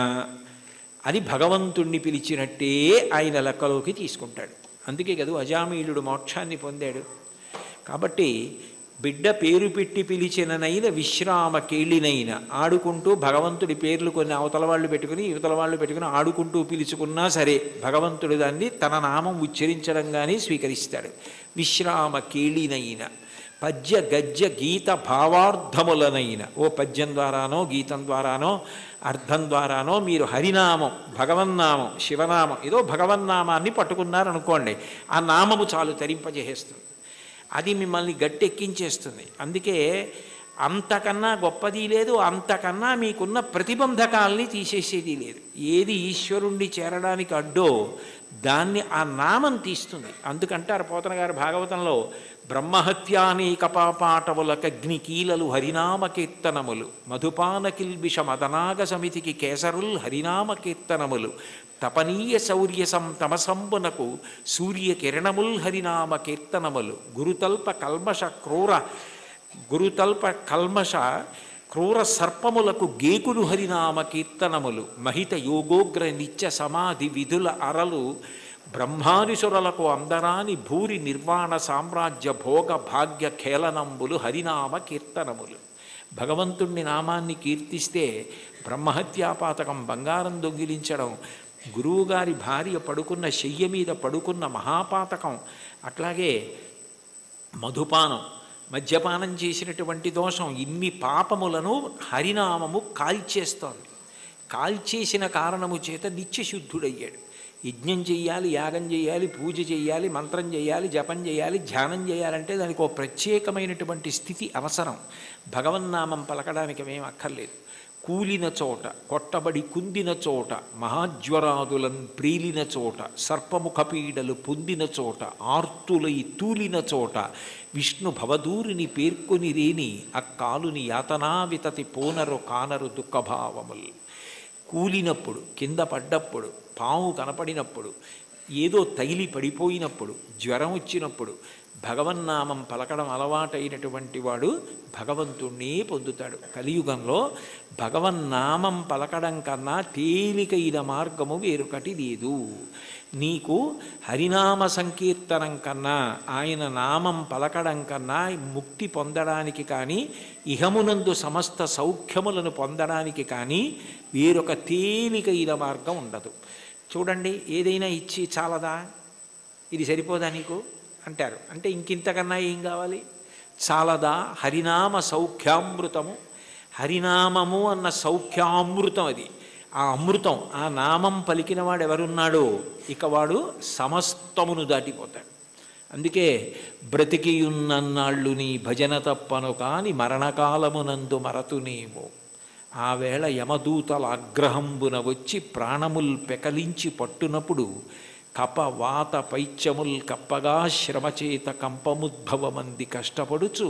అది భగవంతుణ్ణి పిలిచినట్టే ఆయన లెక్కలోకి తీసుకుంటాడు. అందుకే కదా అజామీళుడు మోక్షాన్ని పొందాడు. కాబట్టి బిడ్డ పేరు పెట్టి పిలిచిననైన విశ్రామ కేళినైన, ఆడుకుంటూ భగవంతుడి పేర్లు కొన్ని అవతల వాళ్ళు పెట్టుకుని యువతల వాళ్ళు పెట్టుకుని ఆడుకుంటూ పిలుచుకున్నా సరే భగవంతుడు దాన్ని తన నామం ఉచ్చరించడం కానీ స్వీకరిస్తాడు. విశ్రామ కేళినైన పద్య గజ్జ గీత భావార్థములనైన, ఓ పద్యం ద్వారానో గీతం ద్వారానో అర్థం ద్వారానో మీరు హరినామం, భగవన్నామం, శివనామం, ఏదో భగవన్నామాన్ని పట్టుకున్నారనుకోండి, ఆ నామము చాలు తరింపజేస్తుంది, అది మిమ్మల్ని గట్టెక్కించేస్తుంది. అందుకే అంతకన్నా గొప్పది లేదు, అంతకన్నా మీకున్న ప్రతిబంధకాల్ని తీసేసేది లేదు. ఏది ఈశ్వరుణ్ణి చేరడానికి అడ్డో దాన్ని ఆ నామం తీస్తుంది. అందుకంటారు పోతన గారు భాగవతంలో, బ్రహ్మహత్యానేక పాపాటవులకగ్ని కీలలు హరినామ కీర్తనములు, మధుపాన కిల్బిష మదనాగ సమితికి కేసరుల్ హరినామ కీర్తనములు, తపనీయ శౌర్య తమసంబునకు సూర్య కిరణముల్ హరినామ కీర్తనములు, గురుతల్ప కల్మష క్రూర సర్పములకు గేకులు హరినామ కీర్తనములు, మహిత యోగోగ్ర నిత్య సమాధి విధుల అరలు బ్రహ్మానిసురలకు అందరాని భూరి నిర్వాణ సామ్రాజ్య భోగ భాగ్య ఖేళనంబులు హరినామ కీర్తనములు. భగవంతుణ్ణి నామాన్ని కీర్తిస్తే బ్రహ్మహత్యాపాతకం, బంగారం దొంగిలించడం, గురువుగారి భార్య పడుకున్న శయ్య మీద పడుకున్న మహాపాతకం, అట్లాగే మధుపానం, మద్యపానం చేసినటువంటి దోషం, ఇన్ని పాపములను హరినామము కాల్చేస్తోంది. కాల్చేసిన కారణము చేత నిత్యశుద్ధుడయ్యాడు. యజ్ఞం చెయ్యాలి, యాగం చేయాలి, పూజ చేయాలి, మంత్రం చేయాలి, జపం చేయాలి, ధ్యానం చేయాలంటే దానికి ఒక ప్రత్యేకమైనటువంటి స్థితి అవసరం. భగవన్నామం పలకడానికి ఏం అక్కర్లేదు. కూలిన చోట, కొట్టబడి కుందిన చోట, మహాజ్వరాదులను ప్రీలిన చోట, సర్పముఖ పీడలు పొందిన చోట, ఆర్తులై తూలిన చోట, విష్ణు భవదూరిని పేర్కొని రేని అక్కాలుని యాతనా వితతి పోనరు కానరు దుఃఖభావముల్. కూలినప్పుడు, కింద పడ్డప్పుడు, పాము కనపడినప్పుడు, ఏదో తగిలి పడిపోయినప్పుడు, జ్వరం వచ్చినప్పుడు భగవన్నామం పలకడం అలవాటైనటువంటి వాడు భగవంతుణ్ణి పొందుతాడు. కలియుగంలో భగవన్నామం పలకడం కన్నా తేలికైన మార్గము వేరొకటి లేదు. నీకు హరినామ సంకీర్తనం కన్నా, ఆయన నామం పలకడం కన్నా ముక్తి పొందడానికి కానీ, ఇహమునందు సమస్త సౌఖ్యములను పొందడానికి కానీ వేరొక తేలికైన మార్గం ఉండదు. చూడండి, ఏదైనా ఇచ్చి చాలదా, ఇది సరిపోదా నీకు అంటారు. అంటే ఇంకింతకన్నా ఏం కావాలి? చాలదా? హరినామ సౌఖ్యామృతము, హరినామము అన్న సౌఖ్యామృతం అది. ఆ అమృతం, ఆ నామం పలికిన వాడు ఎవరున్నాడో ఇక వాడు సమస్తమును దాటిపోతాడు. అందుకే బ్రతికియున్నన్నాళ్ళు నీ భజన తప్పను కాని మరణకాలమునందు మరతునేమో, ఆ వేళ యమదూతల అగ్రహంబున వచ్చి ప్రాణముల్ పెకలించి పట్టునప్పుడు కప వాత పైత్యముల్ కప్పగా శ్రమచేత కంపముద్భవమంది కష్టపడుచు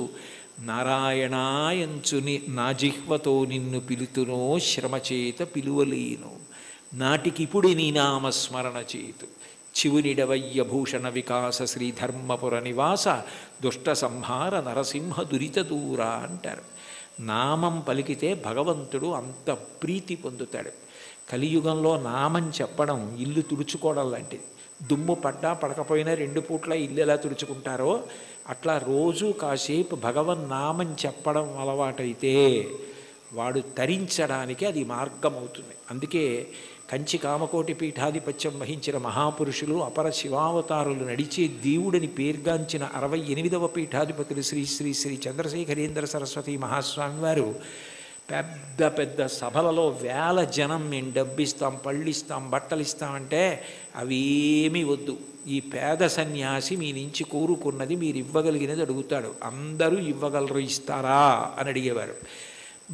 నారాయణాయంచుని నా జిహ్వతో నిన్ను పిలుతునో శ్రమచేత పిలువలేను, నాటికిపుడి నీ నామస్మరణ చేతు చివునిడవయ్య భూషణ వికాస శ్రీధర్మపుర నివాస దుష్ట సంహార నరసింహ దురిత దూర అంటారు. నామం పలికితే భగవంతుడు అంత ప్రీతి పొందుతాడు. కలియుగంలో నామం చెప్పడం ఇల్లు తుడుచుకోవడం లాంటిది. దుమ్ము పడ్డా పడకపోయినా 2 పూట్ల ఇల్లు ఎలా తుడుచుకుంటారో అట్లా రోజు కాసేపు భగవన్నామం చెప్పడం అలవాటైతే వాడు తరించడానికి అది మార్గం అవుతుంది. అందుకే కంచి కామకోటి పీఠాధిపత్యం వహించిన మహాపురుషులు అపర శివావతారులు నడిచే దేవుడిని పేర్గాంచిన 68వ పీఠాధిపతులు శ్రీ శ్రీ శ్రీ చంద్రశేఖరేంద్ర సరస్వతి మహాస్వామి వారు పెద్ద పెద్ద సభలలో వేల జనం మేము డబ్బిస్తాం, పళ్ళిస్తాం, బట్టలు ఇస్తామంటే అవేమీ వద్దు, ఈ పేద సన్యాసి మీ నుంచి కోరుకున్నది మీరు ఇవ్వగలిగినది అడుగుతాడు, అందరూ ఇవ్వగలరు, ఇస్తారా అని అడిగేవారు.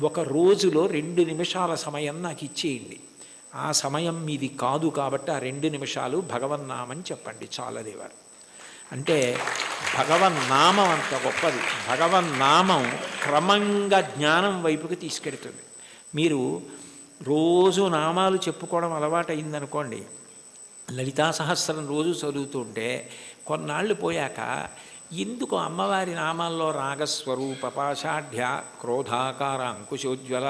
ఒక రోజులో 2 నిమిషాల సమయం నాకు ఇచ్చేయండి, ఆ సమయం మీది కాదు కాబట్టి ఆ 2 నిమిషాలు భగవన్నామని చెప్పండి చాలదేవారు. అంటే భగవన్నామం అంత గొప్పది. భగవన్నామం క్రమంగా జ్ఞానం వైపుకి తీసుకెడుతుంది. మీరు రోజు నామాలు చెప్పుకోవడం అలవాటైందనుకోండి, లలితా సహస్రం రోజు చదువుతుంటే కొన్నాళ్ళు పోయాక ఎందుకు అమ్మవారి నామాల్లో రాగస్వరూప పాషాఢ్య క్రోధాకార అంకుశోజ్వల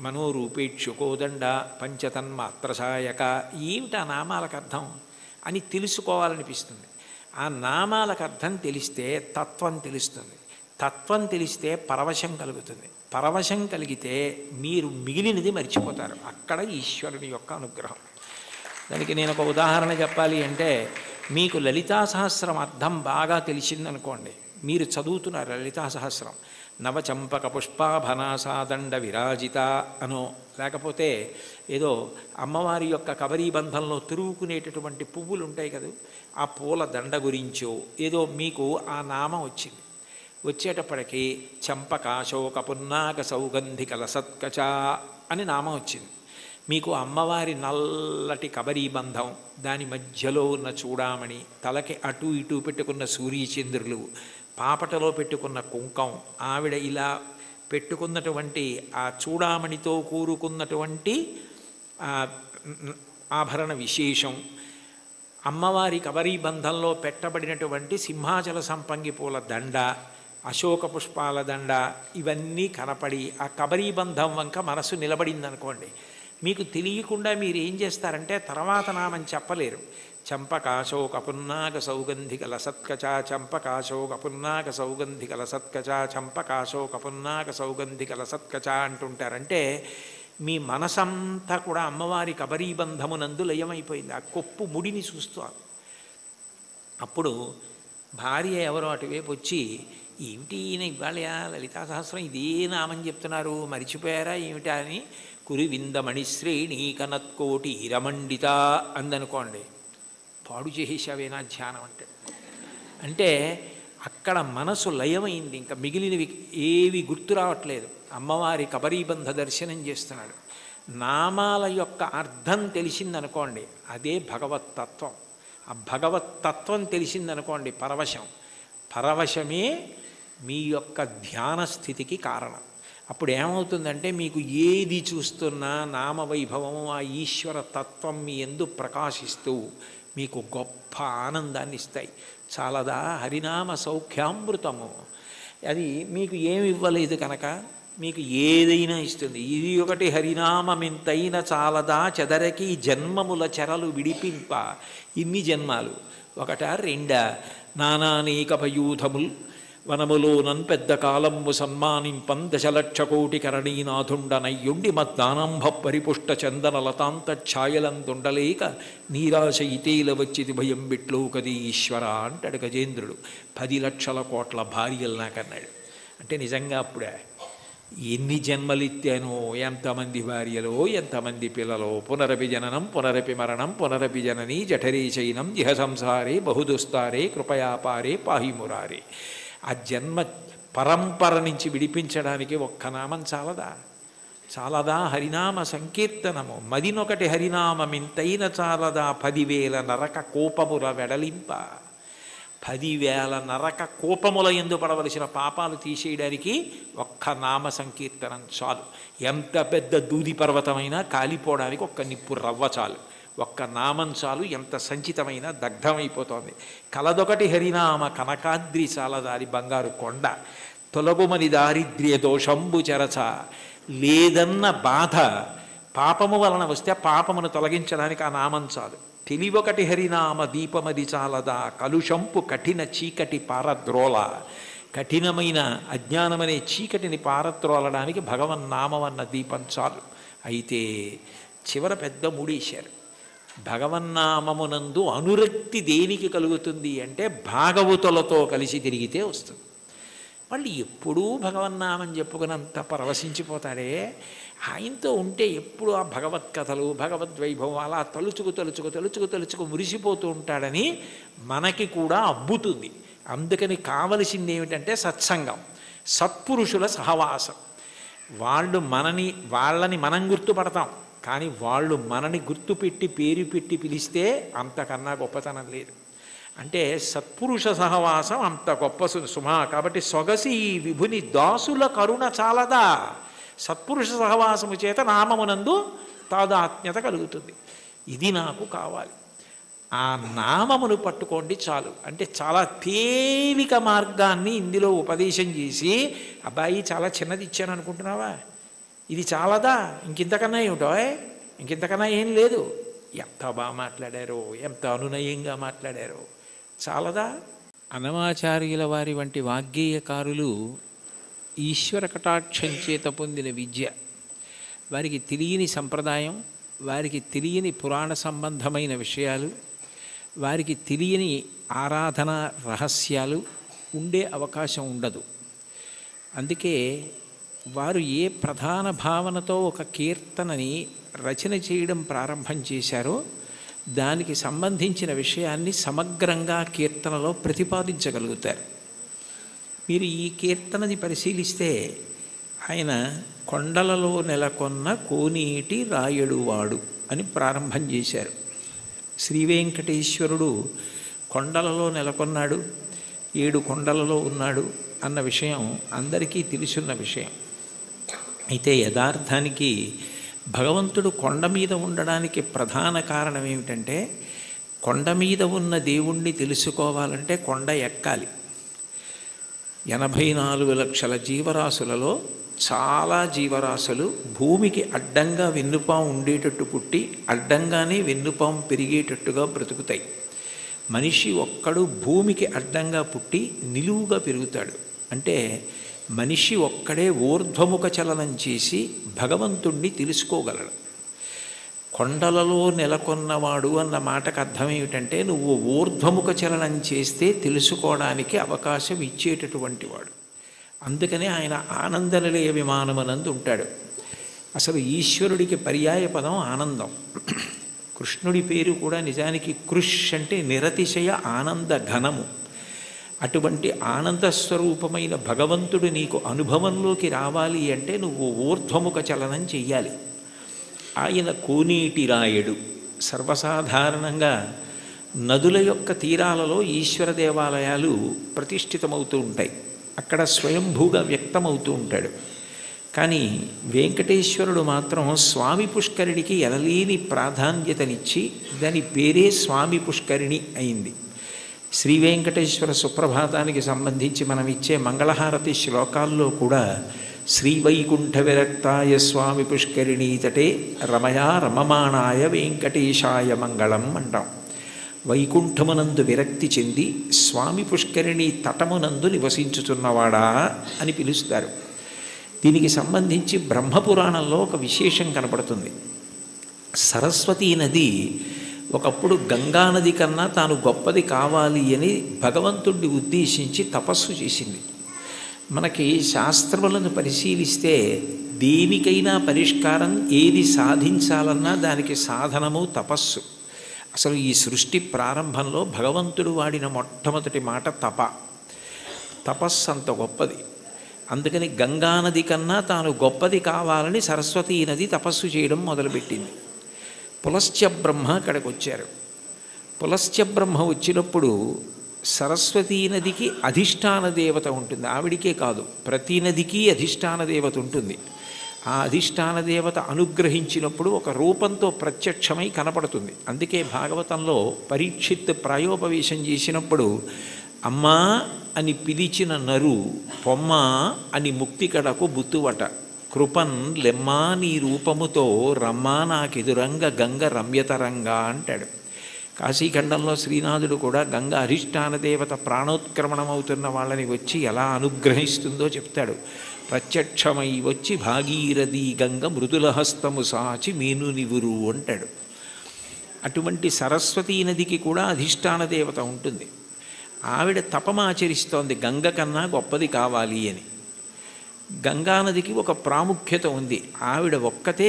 మనోరూపేక్షుకోదండ పంచతన్మాత్రసాయక ఏమిటి ఆ నామాలకు అర్థం అని తెలుసుకోవాలనిపిస్తుంది. ఆ నామాలకు అర్థం తెలిస్తే తత్వం తెలుస్తుంది, తత్వం తెలిస్తే పరవశం కలుగుతుంది, పరవశం కలిగితే మీరు మిగిలినది మర్చిపోతారు. అక్కడ ఈశ్వరుని యొక్క అనుగ్రహం. దానికి నేను ఒక ఉదాహరణ చెప్పాలి అంటే, మీకు లలితా సహస్రం అర్థం బాగా తెలిసిందనుకోండి, మీరు చదువుతున్నారు లలితా సహస్రం, నవచంపక పుష్పాభనాసాదండ విరాజిత అనో, లేకపోతే ఏదో అమ్మవారి యొక్క కబరీబంధంలో తిరుగుకునేటటువంటి పువ్వులు ఉంటాయి కదా, ఆ పూల దండ గురించో ఏదో మీకు ఆ నామం వచ్చింది. వచ్చేటప్పటికి చంపకాశోక పున్నాక సౌగంధిక లసత్కచ అని నామం వచ్చింది. మీకు అమ్మవారి నల్లటి కబరీబంధం, దాని మధ్యలో ఉన్న చూడామణి, తలకి అటు ఇటు పెట్టుకున్న సూర్యచంద్రులు, పాపటలో పెట్టుకున్న కుంకం, ఆవిడ ఇలా పెట్టుకున్నటువంటి ఆ చూడామణితో కూరుకున్నటువంటి ఆభరణ విశేషం, అమ్మవారి కబరీబంధంలో పెట్టబడినటువంటి సింహాచల సంపంగి పూల దండ, అశోక పుష్పాల దండ, ఇవన్నీ కనపడి ఆ కబరీబంధం వంక మనసు నిలబడిందనుకోండి, మీకు తెలియకుండా మీరు ఏం చేస్తారంటే తర్వాత నామం చెప్పలేరు. చంపకాశోక పున్నాక సౌగంధిక లసత్కచ, చంపకాశోక పున్నాక సౌగంధిక లసత్కచ, చంపకాశోక పున్నాక సౌగంధిక లసత్కచ అంటుంటారంటే మీ మనసంతా కూడా అమ్మవారి కబరీబంధమునందు లయమైపోయింది. ఆ కొప్పు ముడిని చూస్తాను. అప్పుడు భార్య ఎవరో అటువైపు వచ్చి, ఏమిటి ఈయన ఇవాళ లలితా సహస్రం ఇదే నామం చెప్తున్నారు, మరిచిపోయారా ఏమిటా అని, కురివిందమణిశ్రేణీ కనత్కోటి రమండిత అందనుకోండి, పాడు చేసేసావేనా ధ్యానం అంటే అక్కడ మనసు లయమైంది, ఇంకా మిగిలినవి ఏవి గుర్తు రావట్లేదు. అమ్మవారి కబరీబంధ దర్శనం చేస్తున్నాడు. నామాల యొక్క అర్థం తెలిసిందనుకోండి, అదే భగవత్తత్వం. ఆ భగవత్తత్వం తెలిసిందనుకోండి పరవశం, పరవశమే మీ యొక్క ధ్యాన స్థితికి కారణం. అప్పుడు ఏమవుతుందంటే మీకు ఏది చూస్తున్నా నామవైభవము, ఆ ఈశ్వర తత్వం మీ యందు ప్రకాశిస్తూ మీకు గొప్ప ఆనందాన్ని ఇస్తాయి. చాలదా హరినామ సౌఖ్యామృతము. అది మీకు ఏమి ఇవ్వలేదు కనుక మీకు ఏదైనా ఇస్తుంది. ఇది ఒకటి హరినామమింతైన చాలదా చెదరకి జన్మముల చెరలు విడిపింప. ఇన్ని జన్మాలు ఒకట రెండా, నానానేకపయూధముల్ వనములోనన్ పెద్ద కాలంబు సన్మానింపం దశలక్ష కోటి కరణీనాథుండనయ్యుండి మద్దానంభ పరిపుష్ట చందన లతాంత ఛాయలందుండలేక నీరాశ ఇతేల వచ్చిది భయం బిట్లో కది ఈశ్వర అంటాడు గజేంద్రుడు. 10 లక్షల కోట్ల భార్యలు నాకన్నాడు. అంటే నిజంగా అప్పుడే ఎన్ని జన్మలిత్తానో, ఎంతమంది భార్యలో, ఎంతమంది పిల్లలో, పునరపి జననం పునరపి మరణం పునరపి జననీ జఠరే చైనం ఇహ సంసారే బహుదుస్తారే కృపయాపారే పాహిమురారే. ఆ జన్మ పరంపర నుంచి విడిపించడానికి ఒక్క నామం చాలదా? చాలదా హరినామ సంకీర్తనము. మదినొకటి హరినామమింతైన చాలదా 10,000 నరక కోపముల వెడలింప. 10,000 నరక కోపముల యందు పడవలసిన పాపాలు తీసేయడానికి ఒక్క నామ సంకీర్తనం చాలు. ఎంత పెద్ద దూది పర్వతమైనా కాలిపోవడానికి ఒక్క నిప్పు రవ్వ చాలు, ఒక్క నామం చాలు, ఎంత సంచితమైన దగ్ధమైపోతోంది. కలదొకటి హరినామ కనకాద్రి చాలదారి బంగారు కొండ. తొలగుమని దారిద్ర్య దోషంబు చెరచ. లేదన్న బాధ పాపము వలన వస్తే పాపమును తొలగించడానికి ఆ నామం చాలు. తెలివొకటి హరినామ దీపమది చాలదా, కలుషంపు కఠిన చీకటి పారద్రోల. కఠినమైన అజ్ఞానమనే చీకటిని పారద్రోలడానికి భగవన్నామం అన్న దీపం చాలు. అయితే చివర పెద్ద ముడేశారు. భగవన్నామమునందు అనురక్తి దేనికి కలుగుతుంది అంటే భాగవతులతో కలిసి తిరిగితే వస్తుంది. వాళ్ళు ఎప్పుడూ భగవన్నామం చెప్పుకున్నంత పరవశించిపోతాడే, ఆయనతో ఉంటే ఎప్పుడు ఆ భగవత్ కథలు భగవద్వైభవం అలా తలుచుకు మురిసిపోతూ ఉంటాడని మనకి కూడా అబ్బుతుంది. అందుకని కావలసింది ఏమిటంటే సత్సంగం, సత్పురుషుల సహవాసం. వాళ్ళని మనం గుర్తుపడతాం, కానీ వాళ్ళు మనని గుర్తుపెట్టి పేరు పెట్టి పిలిస్తే అంతకన్నా గొప్పతనం లేదు. అంటే సత్పురుష సహవాసం అంత గొప్ప సుమా. కాబట్టి సొగసి ఈ విభుని దాసుల కరుణ చాలదా, సత్పురుష సహవాసము చేత నామమునందు తాదాత్మ్యత కలుగుతుంది. ఇది నాకు కావాలి. ఆ నామమును పట్టుకోండి చాలు. అంటే చాలా తేలిక మార్గాన్ని ఇందులో ఉపదేశం చేసి, అబ్బాయి చాలా చిన్నది ఇచ్చాను అనుకుంటున్నావా, ఇది చాలదా, ఇంకింతకన్నా ఏమిటో, ఇంకింతకన్నా ఏం లేదు, ఎంత బాగా మాట్లాడారో, ఎంత అనునయంగా మాట్లాడారో, చాలదా. అన్నమాచార్యుల వారి వంటి వాగ్గేయకారులు ఈశ్వర కటాక్షం చేత పొందిన విద్య, వారికి తెలియని సంప్రదాయం, వారికి తెలియని పురాణ సంబంధమైన విషయాలు, వారికి తెలియని ఆరాధన రహస్యాలు ఉండే అవకాశం ఉండదు. అందుకే వారు ఏ ప్రధాన భావనతో ఒక కీర్తనని రచన చేయడం ప్రారంభం చేశారో దానికి సంబంధించిన విషయాన్ని సమగ్రంగా కీర్తనలో ప్రతిపాదించగలుగుతారు. మీరు ఈ కీర్తనని పరిశీలిస్తే ఆయన కొండలలో నెలకొన్న కోనేటి రాయడువాడు అని ప్రారంభం చేశారు. శ్రీవేంకటేశ్వరుడు కొండలలో నెలకొన్నాడు, 7 కొండలలో ఉన్నాడు అన్న విషయం అందరికీ తెలుసున్న విషయం. అయితే యథార్థానికి భగవంతుడు కొండ మీద ఉండడానికి ప్రధాన కారణం ఏమిటంటే, కొండ మీద ఉన్న దేవుణ్ణి తెలుసుకోవాలంటే కొండ ఎక్కాలి. 84 లక్షల జీవరాశులలో చాలా జీవరాశులు భూమికి అడ్డంగా వెన్నుపాము ఉండేటట్టు పుట్టి అడ్డంగానే వెన్నుపాము పెరిగేటట్టుగా బ్రతుకుతాయి. మనిషి ఒక్కడు భూమికి అడ్డంగా పుట్టి నిలువుగా పెరుగుతాడు. అంటే మనిషి ఒక్కడే ఊర్ధ్వముఖ చలనం చేసి భగవంతుణ్ణి తెలుసుకోగలడు. కొండలలో నెలకొన్నవాడు అన్న మాటకు అర్థం ఏమిటంటే, నువ్వు ఊర్ధ్వముఖ చలనం చేస్తే తెలుసుకోవడానికి అవకాశం ఇచ్చేటటువంటి వాడు. అందుకనే ఆయన ఆనందనిలయ విమానమనందు ఉంటాడు. అసలు ఈశ్వరుడికి పర్యాయ పదం ఆనందం. కృష్ణుడి పేరు కూడా నిజానికి కృష్ అంటే నిరతిశయ ఆనంద ఘనము. అటువంటి ఆనంద స్వరూపమైన భగవంతుడు నీకు అనుభవంలోకి రావాలి అంటే నువ్వు ఊర్ధ్వముఖ చలనం చెయ్యాలి. ఆయన కోనేటి రాయడు. సర్వసాధారణంగా నదుల యొక్క తీరాలలో ఈశ్వర దేవాలయాలు ప్రతిష్ఠితమవుతూ ఉంటాయి. అక్కడ స్వయంభూగా వ్యక్తమవుతూ ఉంటాడు. కానీ వెంకటేశ్వరుడు మాత్రం స్వామి పుష్కరిణికి ఎనలేని ప్రాధాన్యతనిచ్చి దాని పేరే స్వామి పుష్కరిణి అయింది. శ్రీ వెంకటేశ్వర సుప్రభాతానికి సంబంధించి మనం ఇచ్చే మంగళహారతి శ్లోకాల్లో కూడా శ్రీవైకుంఠ విరక్తాయ స్వామి పుష్కరిణీ తటే రమయా రమమాణాయ వెంకటేశాయ మంగళం అంటాం. వైకుంఠమునందు విరక్తి చెంది స్వామి పుష్కరిణి తటమునందు నివసించుచున్నవాడా అని పిలుస్తారు. దీనికి సంబంధించి బ్రహ్మపురాణంలో ఒక విశేషం కనపడుతుంది. సరస్వతీ నది ఒకప్పుడు గంగానది కన్నా తాను గొప్పది కావాలి అని భగవంతుడిని ఉద్దేశించి తపస్సు చేసింది. మనకి శాస్త్రములను పరిశీలిస్తే దేనికైనా పరిష్కారం ఏది సాధించాలన్నా దానికి సాధనము తపస్సు. అసలు ఈ సృష్టి ప్రారంభంలో భగవంతుడు వాడిన మొట్టమొదటి మాట తపస్సు అంత గొప్పది. అందుకని గంగానది కన్నా తాను గొప్పది కావాలని సరస్వతీ నది తపస్సు చేయడం మొదలుపెట్టింది. పులస్త్య బ్రహ్మ అక్కడికి వచ్చారు. పులస్త్య బ్రహ్మ వచ్చినప్పుడు సరస్వతీ నదికి అధిష్టాన దేవత ఉంటుంది. ఆవిడికే కాదు, ప్రతి నదికి అధిష్టాన దేవత ఉంటుంది. ఆ అధిష్టాన దేవత అనుగ్రహించినప్పుడు ఒక రూపంతో ప్రత్యక్షమై కనపడుతుంది. అందుకే భాగవతంలో పరీక్షిత్ ప్రాయోపవేశం చేసినప్పుడు అమ్మా అని పిలిచిన నరు పొమ్మ అని ముక్తికడకు బుత్తువట, కృపన్ లెమ్మా నీ రూపముతో రమ్మా నాకెదురంగ గంగ రమ్యతరంగా అంటాడు. కాశీఖండంలో శ్రీనాథుడు కూడా గంగ అధిష్టాన దేవత ప్రాణోత్క్రమణమవుతున్న వాళ్ళని వచ్చి ఎలా అనుగ్రహిస్తుందో చెప్తాడు. ప్రత్యక్షమై వచ్చి భాగీరథి గంగ మృదులహస్తము సాచి మేను నివురు అంటాడు. అటువంటి సరస్వతీ నదికి కూడా అధిష్టాన దేవత ఉంటుంది. ఆవిడ తపమాచరిస్తోంది గంగ కన్నా గొప్పది కావాలి అని. గంగానదికి ఒక ప్రాముఖ్యత ఉంది. ఆవిడ ఒక్కతే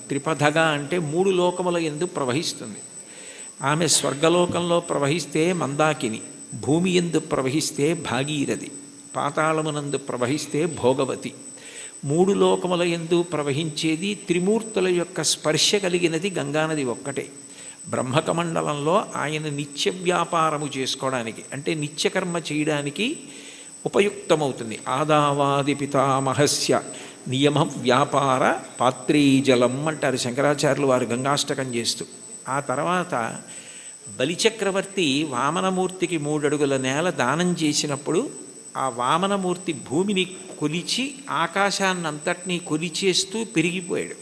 త్రిపథగా అంటే 3 లోకముల యందు ప్రవహిస్తుంది. ఆమె స్వర్గలోకంలో ప్రవహిస్తే మందాకిని, భూమి యందు ప్రవహిస్తే భాగీరథి, పాతాళమునందు ప్రవహిస్తే భోగవతి. 3 లోకముల యందు ప్రవహించేది త్రిమూర్తుల యొక్క స్పర్శ కలిగినది గంగానది ఒక్కటే. బ్రహ్మకమండలంలో ఆయన నిత్య వ్యాపారము చేసుకోవడానికి అంటే నిత్యకర్మ చేయడానికి ఉపయుక్తమవుతుంది. ఆదావాది పితామహస్య నియమ వ్యాపార పాత్రీజలం అంటారు శంకరాచార్యులు వారు గంగాష్టకం చేస్తూ. ఆ తర్వాత బలిచక్రవర్తి వామనమూర్తికి 3 అడుగుల నేల దానం చేసినప్పుడు ఆ వామనమూర్తి భూమిని కొలిచి ఆకాశాన్నంతటినీ కొలిచేస్తూ పెరిగిపోయాడు.